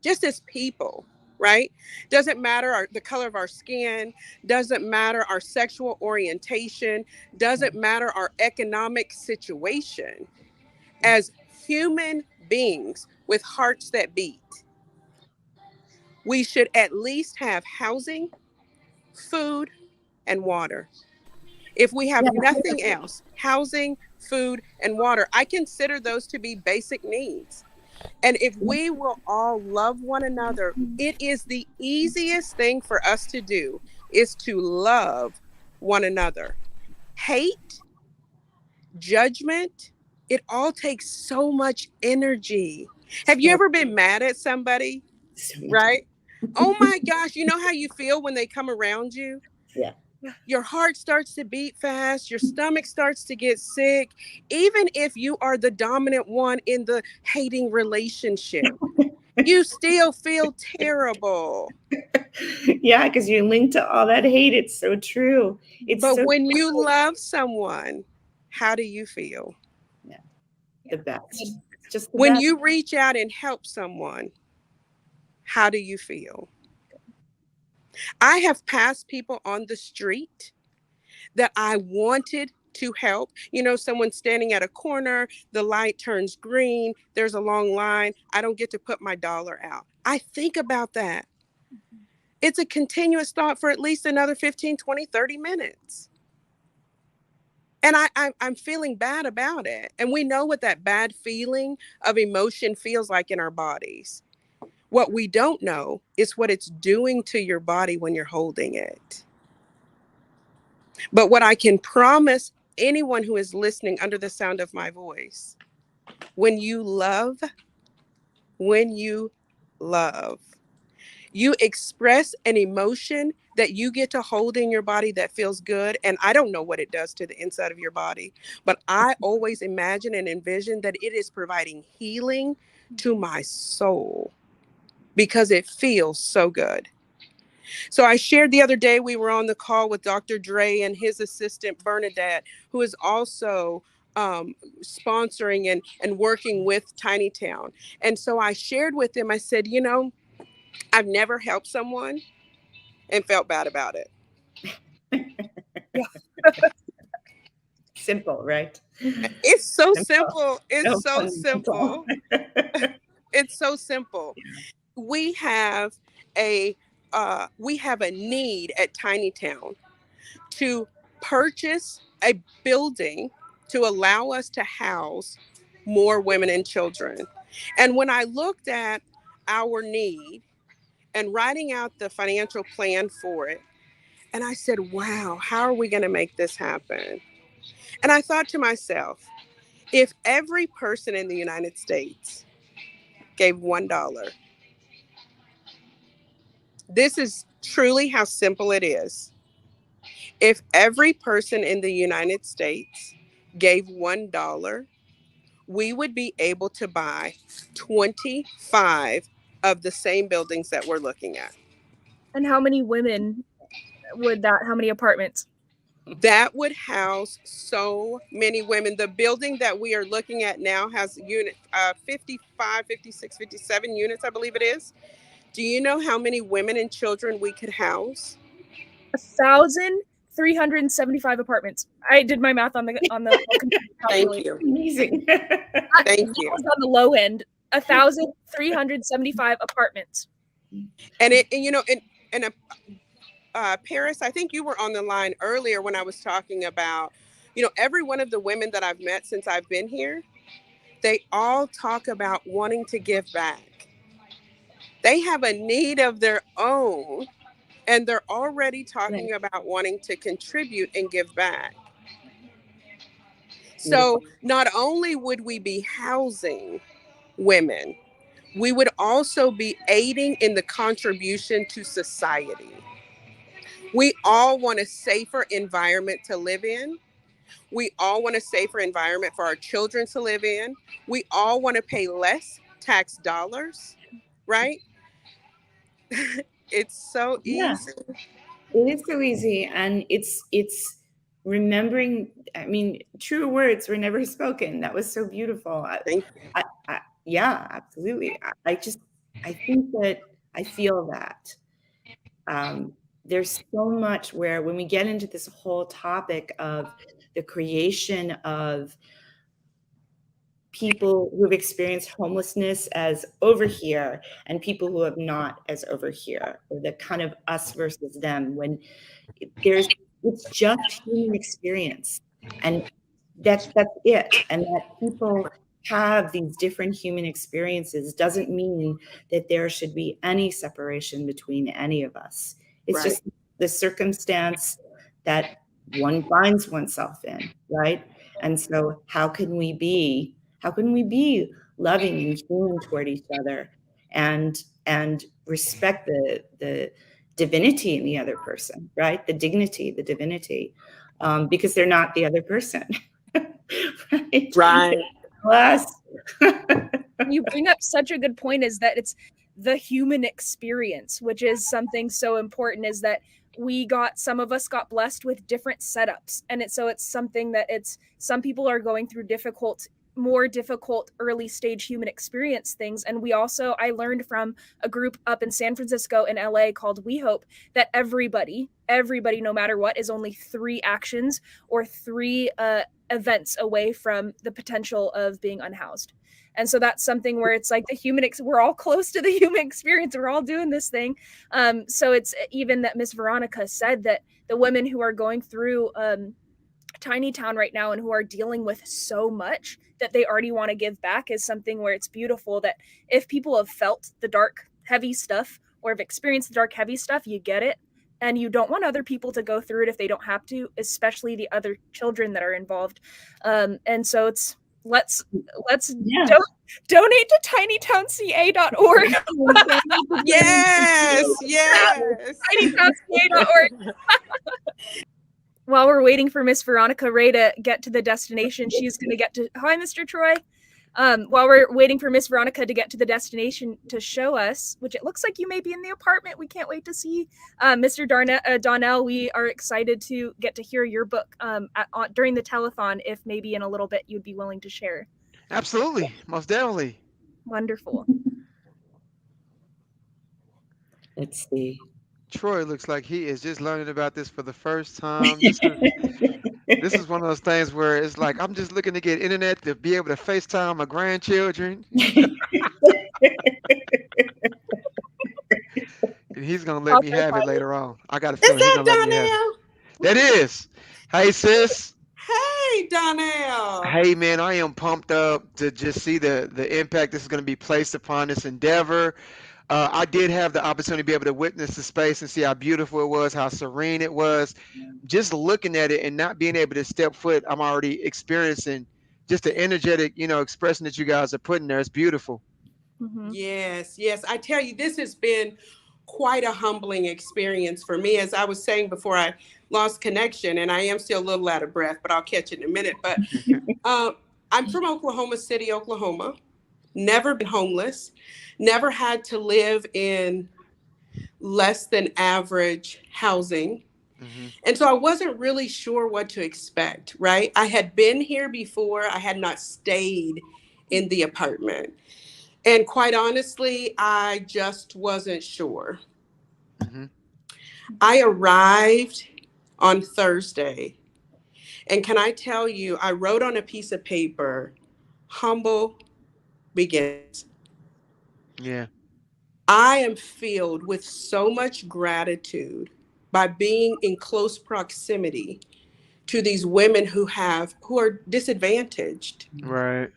just as people, right? Doesn't matter the color of our skin, doesn't matter our sexual orientation, doesn't matter our economic situation. As human beings with hearts that beat, we should at least have housing, food, and water. If we have nothing else, housing, food, and water, I consider those to be basic needs. And if we will all love one another, it is the easiest thing for us to do, is to love one another. Hate, judgment, it all takes so much energy. Have you ever been mad at somebody? Right? Oh my gosh, you know how you feel when they come around you? Yeah. Your heart starts to beat fast, your stomach starts to get sick, even if you are the dominant one in the hating relationship. You still feel terrible. Yeah, because you're linked to all that hate. It's so true. But when you love someone, how do you feel? Yeah, the best. Just when you reach out and help someone, how do you feel? I have passed people on the street that I wanted to help. Someone standing at a corner, the light turns green, there's a long line, I don't get to put my dollar out. I think about that. It's a continuous thought for at least another 15, 20, 30 minutes. And I'm feeling bad about it. And we know what that bad feeling of emotion feels like in our bodies. What we don't know is what it's doing to your body when you're holding it. But what I can promise anyone who is listening under the sound of my voice, when you love, you express an emotion that you get to hold in your body that feels good. And I don't know what it does to the inside of your body, but I always imagine and envision that it is providing healing to my soul because it feels so good. So I shared the other day, we were on the call with Dr. Dre and his assistant Bernadette, who is also sponsoring and working with Tiny Town. And so I shared with them, I said, you know, I've never helped someone and felt bad about it. Simple, right? It's so simple. It's so simple. It's so simple. We have a need at Tiny Town to purchase a building to allow us to house more women and children. And when I looked at our need and writing out the financial plan for it, and I said, wow, how are we going to make this happen? And I thought to myself, if every person in the United States gave $1, this is truly how simple it is. If every person in the United States gave $1, we would be able to buy 25 of the same buildings that we're looking at. And how many women would that, how many apartments? That would house so many women. The building that we are looking at now has 55, 56, 57 units, I believe it is. Do you know how many women and children we could house? 1,375 apartments. I did my math on the Thank you. Amazing. Thank you. That was on the low end. 1,375 apartments. And Paris, I think you were on the line earlier when I was talking about, you know, every one of the women that I've met since I've been here, they all talk about wanting to give back. They have a need of their own, and they're already talking about wanting to contribute and give back. So not only would we be housing women, we would also be aiding in the contribution to society. We all want a safer environment to live in. We all want a safer environment for our children to live in. We all want to pay less tax dollars, right? It's so easy. It is so easy. And it's remembering, I mean, true words were never spoken. That was so beautiful. Thank you. Yeah, absolutely. I think that I feel that. There's so much where when we get into this whole topic of the creation of people who've experienced homelessness as over here and people who have not as over here, or the kind of us versus them, when it's just human experience, and that's it. And that people have these different human experiences doesn't mean that there should be any separation between any of us. It's just the circumstance that one finds oneself in, right? And so how can we be loving and human toward each other, and respect the divinity in the other person, right? The dignity, the divinity, because they're not the other person. Right. Plus. You bring up such a good point, is that it's the human experience, which is something so important, is that some of us got blessed with different setups. And it's something that some people are going through more difficult early stage human experience things. And I learned from a group up in San Francisco and LA called We Hope that everybody, no matter what, is only 3 actions or 3 events away from the potential of being unhoused. And so that's something where it's like we're all close to the human experience. We're all doing this thing. So it's even that Miss Veronica said that the women who are going through Tiny Town right now and who are dealing with so much that they already want to give back is something where it's beautiful that if people have felt the dark, heavy stuff or have experienced the dark, heavy stuff, you get it. And you don't want other people to go through it if they don't have to, especially the other children that are involved. And so it's, let's donate to tinytownca.org. Yes. tinytopsca.org. While we're waiting for Miss Veronica Ray to get to the destination, she's going to get to. Hi, Mr. Troy. While we're waiting for Miss Veronica to get to the destination to show us, which it looks like you may be in the apartment. We can't wait to see. Mr. Donnell, we are excited to get to hear your book during the telethon, if maybe in a little bit you'd be willing to share. Absolutely. Most definitely. Wonderful. Let's see. Troy looks like he is just learning about this for the first time. This is one of those things where it's like, I'm just looking to get internet to be able to FaceTime my grandchildren. And he's going to let me have it later on. I got a feeling he's going to let me have it. That is. Hey, sis. Hey, Donnell. Hey, man, I am pumped up to just see the impact this is going to be placed upon this endeavor. I did have the opportunity to be able to witness the space and see how beautiful it was, how serene it was. Just looking at it and not being able to step foot, I'm already experiencing just the energetic, expression that you guys are putting there. It's beautiful. Mm-hmm. Yes. I tell you, this has been quite a humbling experience for me. As I was saying before I lost connection, and I am still a little out of breath, but I'll catch it in a minute. But I'm from Oklahoma City, Oklahoma. Never been homeless, never had to live in less than average housing. Mm-hmm. And so I wasn't really sure what to expect, right? I had been here before. I had not stayed in the apartment. And quite honestly, I just wasn't sure. Mm-hmm. I arrived on Thursday. And can I tell you, I wrote on a piece of paper, humble begins. Yeah. I am filled with so much gratitude by being in close proximity to these women who are disadvantaged. Right.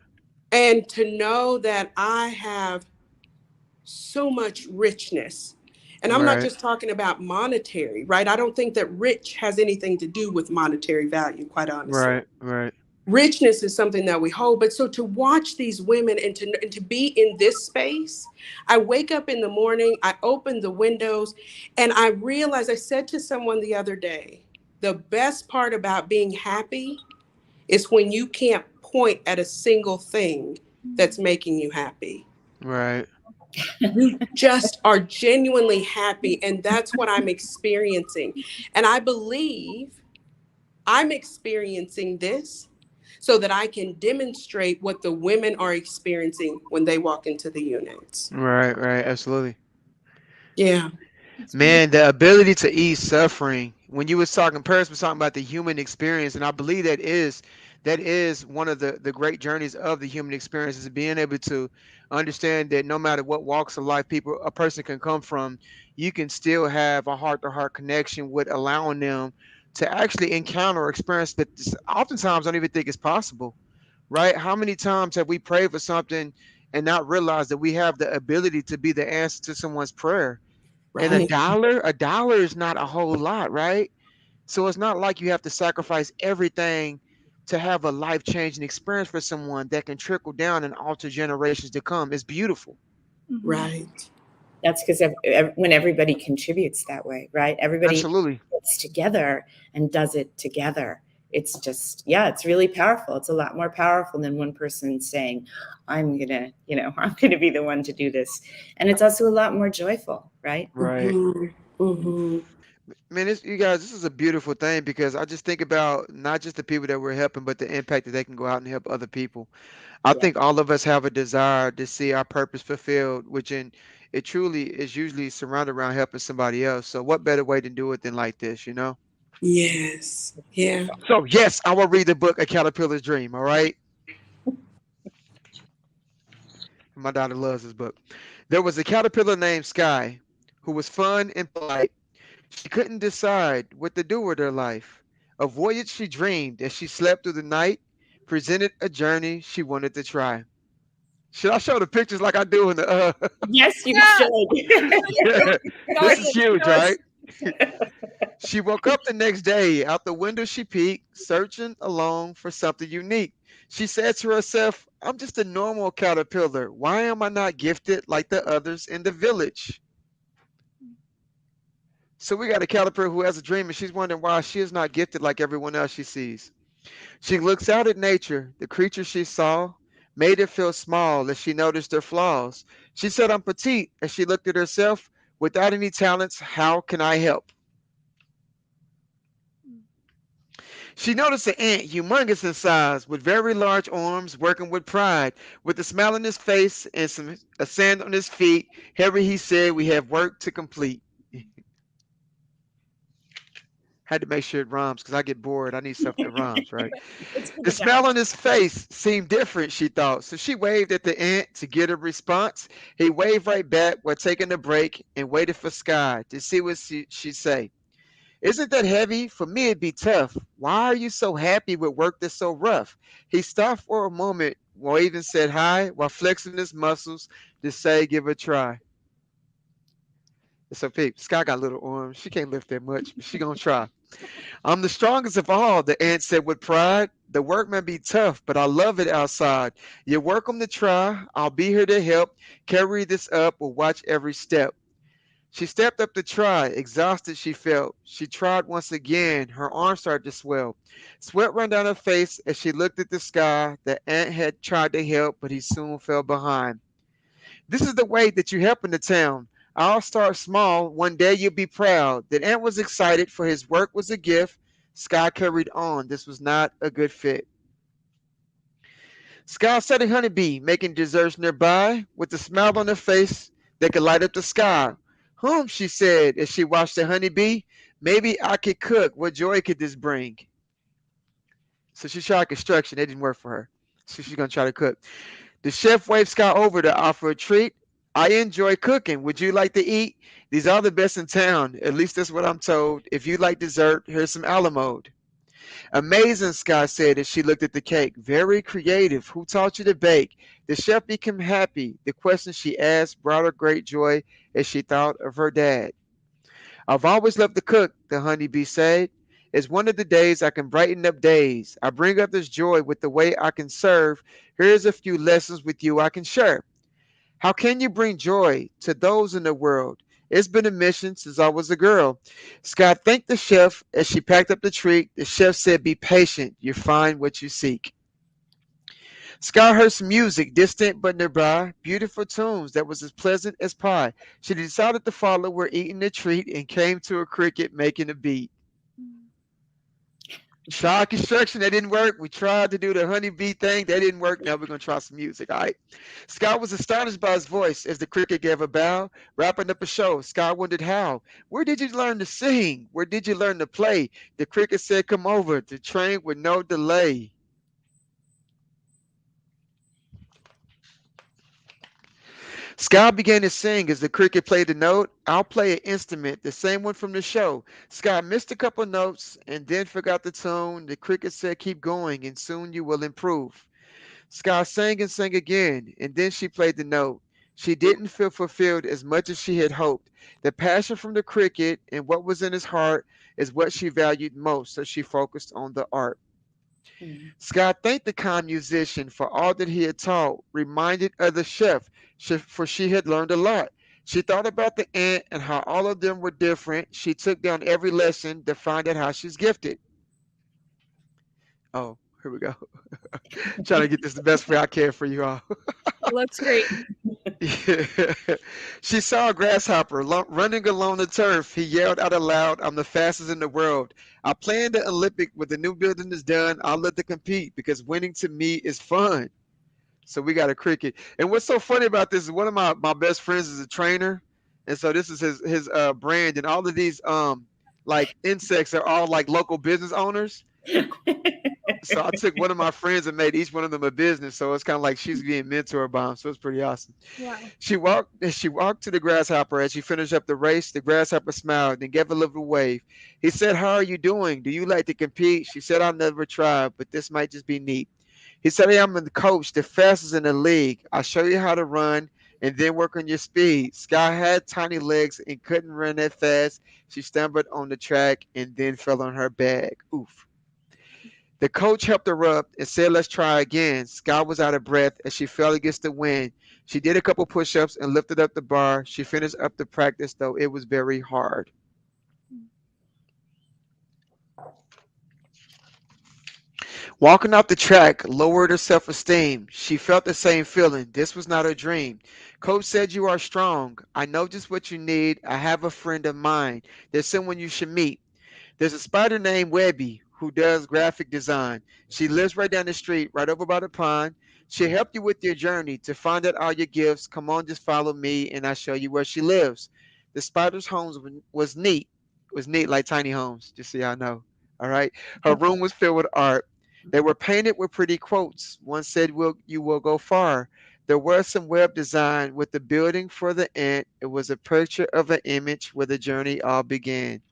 And to know that I have so much richness. And I'm not just talking about monetary, right? I don't think that rich has anything to do with monetary value, quite honestly. Right. Richness is something that we hold. But so to watch these women and to be in this space, I wake up in the morning, I open the windows, and I realize, I said to someone the other day, the best part about being happy is when you can't point at a single thing that's making you happy. Right. You just are genuinely happy, and that's what I'm experiencing. And I believe I'm experiencing this so that I can demonstrate what the women are experiencing when they walk into the units. Right. Absolutely. Yeah. Man, the ability to ease suffering. When you was talking, Paris was talking about the human experience, and I believe that is one of the great journeys of the human experience, is being able to understand that no matter what walks of life a person can come from, you can still have a heart-to-heart connection with allowing them to actually encounter or experience that oftentimes don't even think it's possible, right? How many times have we prayed for something and not realized that we have the ability to be the answer to someone's prayer? Right. And a dollar is not a whole lot, right? So it's not like you have to sacrifice everything to have a life-changing experience for someone that can trickle down and alter generations to come. It's beautiful. Right. That's because when everybody contributes that way, right? Everybody absolutely gets together and does it together. It's just, it's really powerful. It's a lot more powerful than one person saying, I'm going to be the one to do this. And it's also a lot more joyful, right? Right. Mm-hmm. Mm-hmm. Man, you guys, this is a beautiful thing, because I just think about not just the people that we're helping, but the impact that they can go out and help other people. I think all of us have a desire to see our purpose fulfilled, it truly is usually surrounded around helping somebody else. So what better way to do it than like this, Yes. Yeah. So yes, I will read the book A Caterpillar's Dream. All right. My daughter loves this book. There was a caterpillar named Sky who was fun and polite. She couldn't decide what to do with her life. A voyage she dreamed as she slept through the night presented a journey she wanted to try. Should I show the pictures like I do in the Yes, you should. This is huge, right? She woke up the next day. Out the window she peeked, searching alone for something unique. She said to herself, I'm just a normal caterpillar. Why am I not gifted like the others in the village? So we got a caterpillar who has a dream, and she's wondering why she is not gifted like everyone else she sees. She looks out at nature. The creature she saw made her feel small as she noticed her flaws. She said, I'm petite, as she looked at herself. Without any talents, how can I help? She noticed an ant, humongous in size, with very large arms, working with pride. With a smile on his face and a sand on his feet, Harry, he said, we have work to complete. Had to make sure it rhymes because I get bored. I need stuff that rhymes, right? It's for The the smile on gallery. his face seemed different, she thought. So she waved at the ant to get a response. He waved right back while taking a break and waited for Sky to see what she'd say. Isn't that heavy? For me, it'd be tough. Why are you so happy with work that's so rough? He stopped for a moment, waved and said hi while flexing his muscles to say, give it a try. So, Pete, Sky got little arms. She can't lift that much, but she gonna try. I'm the strongest of all, the ant said with pride. The work may be tough, but I love it outside. You're welcome to try. I'll be here to help. Carry this up or watch every step. She stepped up to try. Exhausted she felt. She tried once again. Her arms started to swell. Sweat ran down her face as she looked at the sky. The ant had tried to help, but he soon fell behind. This is the way that you help in the town. I'll start small. One day you'll be proud. The ant was excited, for his work was a gift. Sky carried on. This was not a good fit. Sky said a honeybee, making desserts nearby, with a smile on her face that could light up the sky. She said as she watched the honeybee. Maybe I could cook. What joy could this bring? So she tried construction. It didn't work for her. So she's going to try to cook. The chef waved Sky over to offer a treat. I enjoy cooking. Would you like to eat? These are the best in town. At least that's what I'm told. If you like dessert, here's some Alamode. Amazing, Sky said as she looked at the cake. Very creative. Who taught you to bake? The chef became happy. The question she asked brought her great joy as she thought of her dad. I've always loved to cook, the honeybee said. It's one of the days I can brighten up days. I bring up this joy with the way I can serve. Here's a few lessons with you I can share. How can you bring joy to those in the world? It's been a mission since I was a girl. Scott thanked the chef as she packed up the treat. The chef said, be patient. You find what you seek. Scott heard some music, distant but nearby, beautiful tunes that was as pleasant as pie. She decided to follow where eating the treat and came to a cricket making a beat. Tried construction, that didn't work. We tried to do the honeybee thing, that didn't work. Now we're gonna try some music, all right? Scott was astonished by his voice as the cricket gave a bow, wrapping up a show. Scott wondered how. Where did you learn to sing? Where did you learn to play? The cricket said, come over, to train with no delay. Scott began to sing as the cricket played the note. I'll play an instrument, the same one from the show. Scott missed a couple notes and then forgot the tune. The cricket said, keep going and soon you will improve. Scott sang and sang again, and then she played the note. She didn't feel fulfilled as much as she had hoped. The passion from the cricket and what was in his heart is what she valued most, so she focused on the art. Scott thanked the kind musician for all that he had taught, reminded of the chef, for she had learned a lot. She thought about the ant and how all of them were different. She took down every lesson to find out how she's gifted. Oh, here we go. Trying to get this the best way I can for you all. It looks great. She saw a grasshopper running along the turf. He yelled out aloud, I'm the fastest in the world. I play in the Olympic when the new building is done. I'll let them compete because winning to me is fun. So we got a cricket. And what's so funny about this is one of my best friends is a trainer. And so this is his brand. And all of these like insects are all like local business owners. So I took one of my friends and made each one of them a business. So it's kind of like she's being mentored by him. So it's pretty awesome. Wow. She walked to the grasshopper as she finished up the race. The grasshopper smiled and gave a little wave. He said, how are you doing? Do you like to compete? She said, I've never tried, but this might just be neat. He said, hey, I'm the coach, the fastest in the league. I'll show you how to run and then work on your speed. Sky had tiny legs and couldn't run that fast. She stumbled on the track and then fell on her back. Oof. The coach helped her up and said, let's try again. Sky was out of breath as she fell against the wind. She did a couple push-ups and lifted up the bar. She finished up the practice, though it was very hard. Walking off the track lowered her self-esteem. She felt the same feeling. This was not a dream. Coach said, "You are strong. I know just what you need. I have a friend of mine. There's someone you should meet. There's a spider named Webby who does graphic design. She lives right down the street, right over by the pond. She'll help you with your journey to find out all your gifts. Come on, just follow me and I'll show you where she lives." The spider's home was neat. It was neat like tiny homes, just so y'all know. All right. Her room was filled with art. They were painted with pretty quotes. One said, "You will go far." There was some web design with the building for the ant. It was a picture of an image where the journey all began.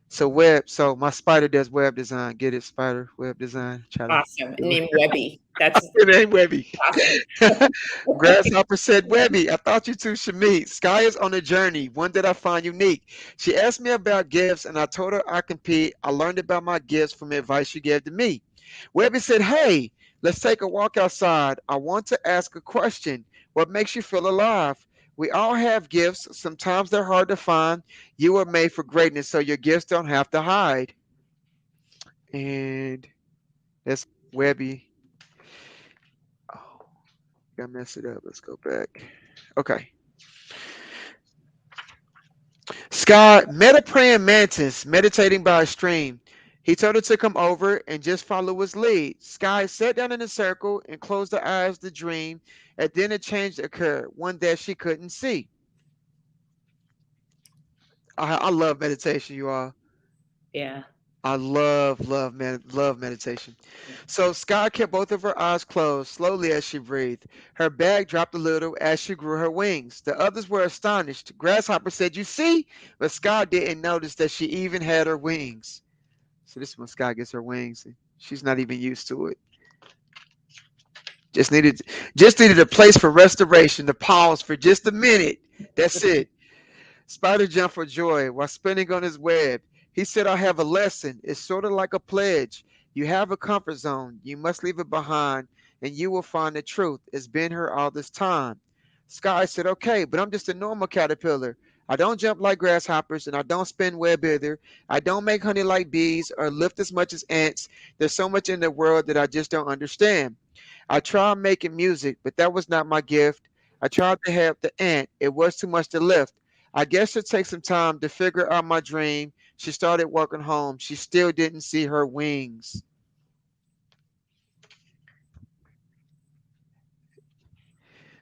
So my spider does web design. Get it, spider web design. Try to Awesome. Named Webby. That's name Webby. awesome. Grasshopper said, "Webby, I thought you two should meet. Sky is on a journey, one that I find unique. She asked me about gifts, and I told her I compete. I learned about my gifts from advice she gave to me." Webby said, "Hey, let's take a walk outside. I want to ask a question. What makes you feel alive? We all have gifts. Sometimes they're hard to find. You were made for greatness, so your gifts don't have to hide." And that's Webby. Oh, I messed it up. Let's go back. Okay. Sky met a praying mantis meditating by a stream. He told her to come over and just follow his lead. Sky sat down in a circle and closed her eyes to dream, and then a change occurred, one that she couldn't see. I love meditation, you all. Yeah. I love meditation. So Sky kept both of her eyes closed slowly as she breathed. Her bag dropped a little as she grew her wings. The others were astonished. Grasshopper said, "You see?" But Sky didn't notice that she even had her wings. So this is when Sky gets her wings. She's not even used to it. Just needed just needed a place for restoration, to pause for just a minute. That's it. Spider jumped for joy while spinning on his web. He said, "I have a lesson. It's sort of like a pledge. You have a comfort zone. You must leave it behind, and you will find the truth. It's been here all this time." Sky said, "Okay, but I'm just a normal caterpillar. I don't jump like grasshoppers, and I don't spin web either. I don't make honey like bees or lift as much as ants. There's so much in the world that I just don't understand. I tried making music, but that was not my gift. I tried to help the ant. It was too much to lift. I guess it takes some time to figure out my dream." She started walking home. She still didn't see her wings.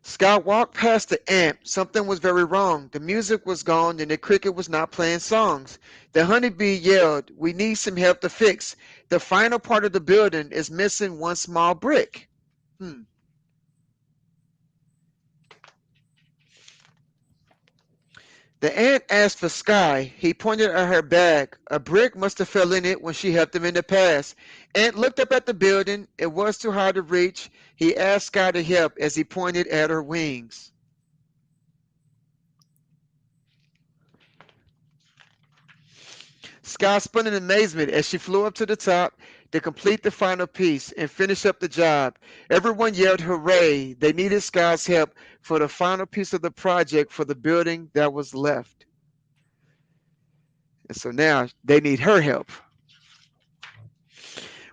Scott walked past the ant. Something was very wrong. The music was gone and the cricket was not playing songs. The honeybee yelled, "We need some help to fix. The final part of the building is missing one small brick." The ant asked for Sky. He pointed at her bag. A brick must have fell in it when she helped him in the past. Ant looked up at the building. It was too hard to reach. He asked Sky to help as he pointed at her wings. Sky spun in amazement as she flew up to the top to complete the final piece and finish up the job. Everyone yelled hooray. They needed Sky's help for the final piece of the project for the building that was left. And so now they need her help.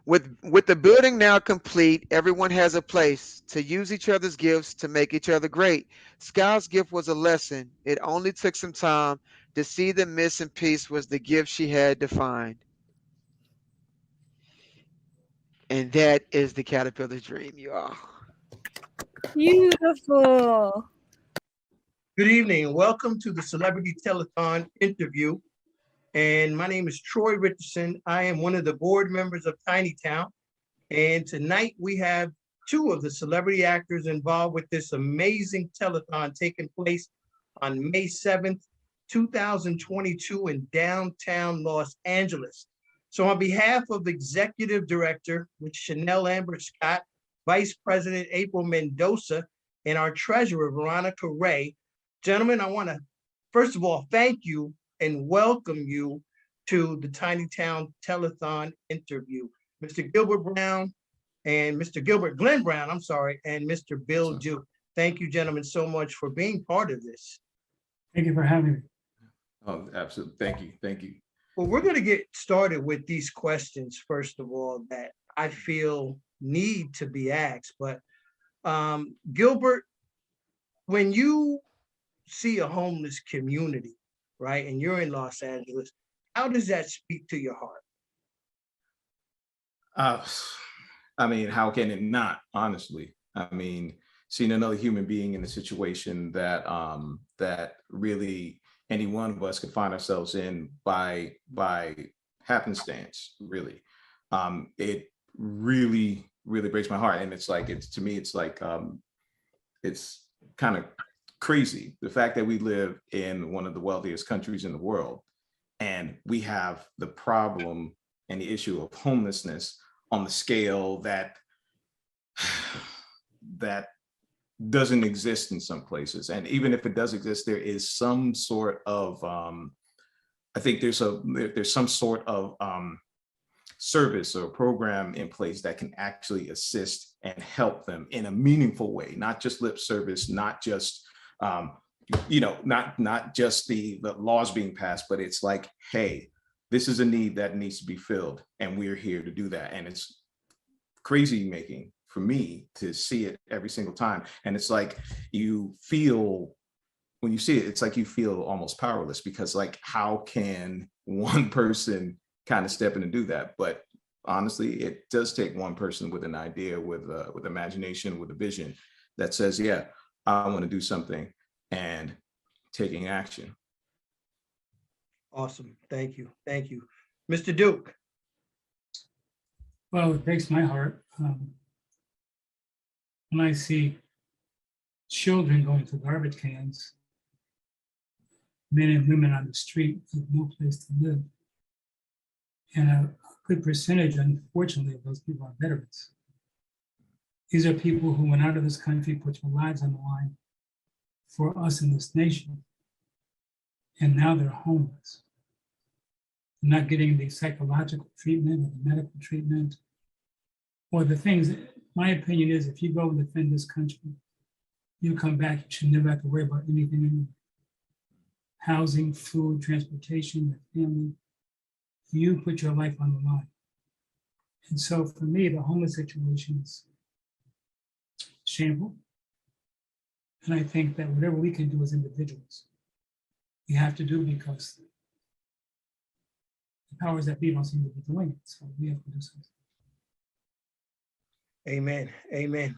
With the building now complete, everyone has a place to use each other's gifts to make each other great. Sky's gift was a lesson. It only took some time to see the missing piece was the gift she had to find. And that is the caterpillar's dream, you all. Beautiful. Good evening and welcome to the Celebrity Telethon interview. And my name is Troy Richardson. I am one of the board members of Tiny Town. And tonight we have two of the celebrity actors involved with this amazing telethon taking place on May 7th, 2022 in downtown Los Angeles. So on behalf of Executive Director, Chanel Amber Scott, Vice President April Mendoza, and our Treasurer, Veronica Ray, gentlemen, I want to, first of all, thank you and welcome you to the Tiny Town Telethon interview. Mr. Gilbert Brown and Mr. Gilbert Glenn Brown, I'm sorry, and Mr. Bill Duke. Thank you, gentlemen, so much for being part of this. Thank you for having me. Oh, absolutely. Thank you. Thank you. Well, we're going to get started with these questions, first of all, that I feel need to be asked. But Gilbert, when you see a homeless community, right, and you're in Los Angeles, how does that speak to your heart? I mean, how can it not, honestly? I mean, seeing another human being in a situation that that really any one of us could find ourselves in by happenstance, really. It really, really breaks my heart. And it's like, to me, it's like, it's kind of crazy. The fact that we live in one of the wealthiest countries in the world, and we have the problem and the issue of homelessness on the scale that doesn't exist in some places. And even if it does exist, there is some sort of I think there's some sort of service or program in place that can actually assist and help them in a meaningful way, not just lip service, not just not just the laws being passed, but it's like, hey, this is a need that needs to be filled, and we're here to do that. And it's crazy making for me to see it every single time. And it's like, you feel, when you see it, it's like you feel almost powerless, because like, how can one person kind of step in and do that? But honestly, it does take one person with an idea, with imagination, with a vision that says, yeah, I want to do something, and taking action. Awesome. Thank you. Thank you. Mr. Duke. Well, it breaks my heart when I see children going to garbage cans, men and women on the street with no place to live. And a good percentage, unfortunately, of those people are veterans. These are people who went out of this country, put their lives on the line for us in this nation. And now they're homeless. They're not getting the psychological treatment or the medical treatment or the things. My opinion is, if you go and defend this country, you come back, you should never have to worry about anything anymore. Housing, food, transportation, your family. You put your life on the line. And so for me, the homeless situation is shameful. And I think that whatever we can do as individuals, we have to do, because the powers that be don't seem to be doing it. So we have to do something. Amen. Amen.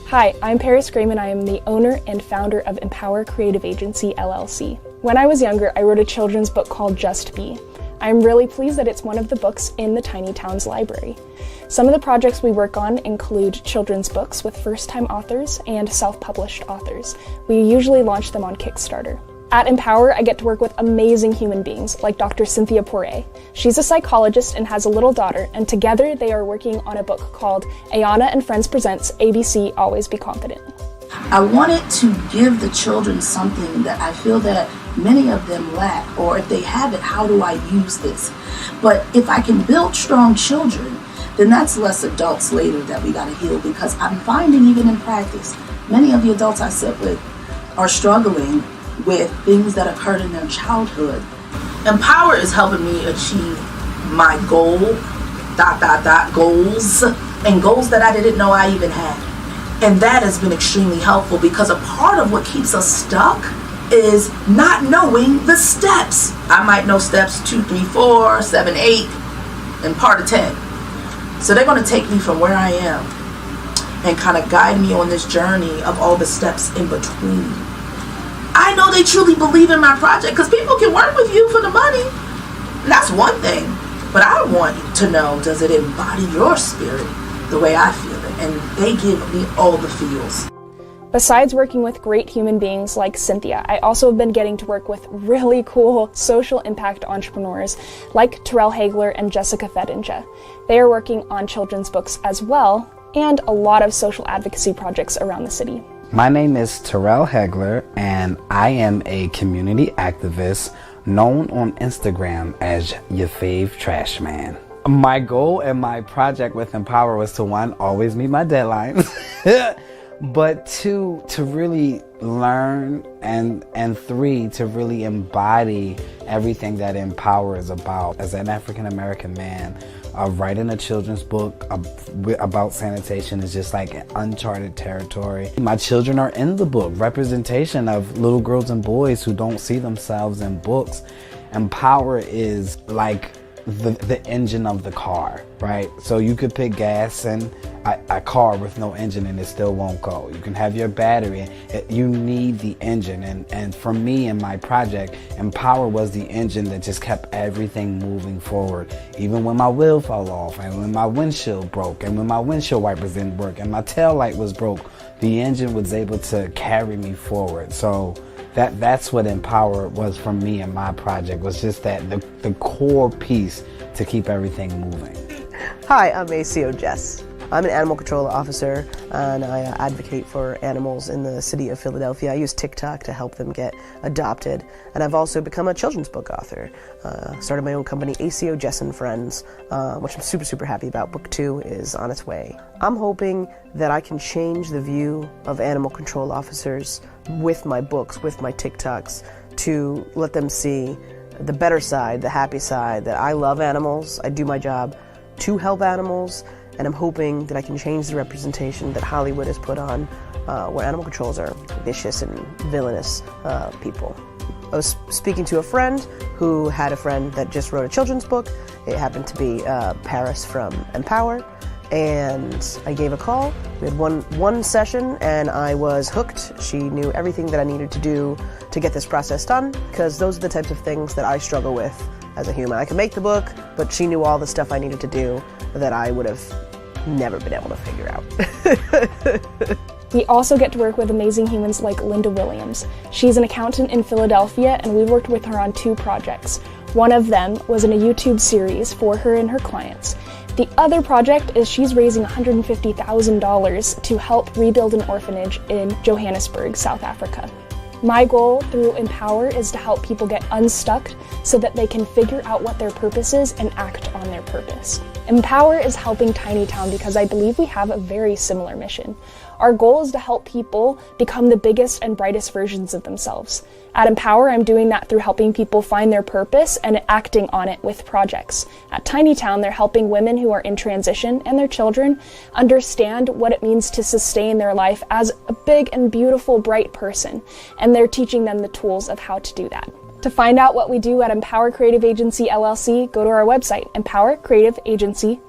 Hi, I'm Paris Grayman. I am the owner and founder of Empower Creative Agency, LLC. When I was younger, I wrote a children's book called Just Be. I'm really pleased that it's one of the books in the Tiny Towns Library. Some of the projects we work on include children's books with first-time authors and self-published authors. We usually launch them on Kickstarter. At Empower, I get to work with amazing human beings like Dr. Cynthia Poirier. She's a psychologist and has a little daughter, and together they are working on a book called Ayana and Friends Presents ABC Always Be Confident. I wanted to give the children something that I feel that many of them lack, or if they have it, how do I use this? But if I can build strong children, then that's less adults later that we gotta heal, because I'm finding even in practice, many of the adults I sit with are struggling with things that occurred in their childhood. Empower is helping me achieve my goal, goals, and goals that I didn't know I even had. And that has been extremely helpful, because a part of what keeps us stuck is not knowing the steps. I might know steps 2, 3, 4, 7, 8, and part of 10. So they're gonna take me from where I am and kind of guide me on this journey of all the steps in between. I know they truly believe in my project, because people can work with you for the money. And that's one thing. But I want to know, does it embody your spirit the way I feel it? And they give me all the feels. Besides working with great human beings like Cynthia, I also have been getting to work with really cool social impact entrepreneurs like Terrell Hagler and Jessica Fedinja. They are working on children's books as well, and a lot of social advocacy projects around the city. My name is Terrell Hagler, and I am a community activist known on Instagram as your fave trash man. My goal and my project with Empower was to, 1, always meet my deadlines, but 2, to really learn, and 3, to really embody everything that Empower is about. As an African American man Writing a children's book about sanitation is just like uncharted territory. My children are in the book, representation of little girls and boys who don't see themselves in books. Empower is like the engine of the car, right? So you could put gas in a car with no engine and it still won't go. You can have your battery. You need the engine. And for me and my project, Empower was the engine that just kept everything moving forward. Even when my wheel fell off, and when my windshield broke, and when my windshield wipers didn't work, and my tail light was broke, the engine was able to carry me forward. So that's what Empower was for me and my project, was just that the core piece to keep everything moving. Hi, I'm ACO Jess. I'm an animal control officer and I advocate for animals in the city of Philadelphia. I use TikTok to help them get adopted, and I've also become a children's book author. Started my own company, ACO Jess and Friends, which I'm super happy about. Book 2 is on its way. I'm hoping that I can change the view of animal control officers with my books, with my TikToks, to let them see the better side, the happy side, that I love animals, I do my job to help animals, and I'm hoping that I can change the representation that Hollywood has put on where animal controls are vicious and villainous people. I was speaking to a friend who had a friend that just wrote a children's book. It happened to be Paris from Empower, and I gave a call. We had one session and I was hooked. She knew everything that I needed to do to get this process done, because those are the types of things that I struggle with as a human. I could make the book, but she knew all the stuff I needed to do that I would have never been able to figure out. We also get to work with amazing humans like Linda Williams. She's an accountant in Philadelphia, and we worked with her on 2 projects. One of them was in a YouTube series for her and her clients. The other project is she's raising $150,000 to help rebuild an orphanage in Johannesburg, South Africa. My goal through Empower is to help people get unstuck so that they can figure out what their purpose is and act on their purpose. Empower is helping Tiny Town because I believe we have a very similar mission. Our goal is to help people become the biggest and brightest versions of themselves. At Empower, I'm doing that through helping people find their purpose and acting on it with projects. At Tiny Town, they're helping women who are in transition and their children understand what it means to sustain their life as a big and beautiful, bright person, and they're teaching them the tools of how to do that. To find out what we do at Empower Creative Agency LLC, go to our website, empowercreativeagency.com.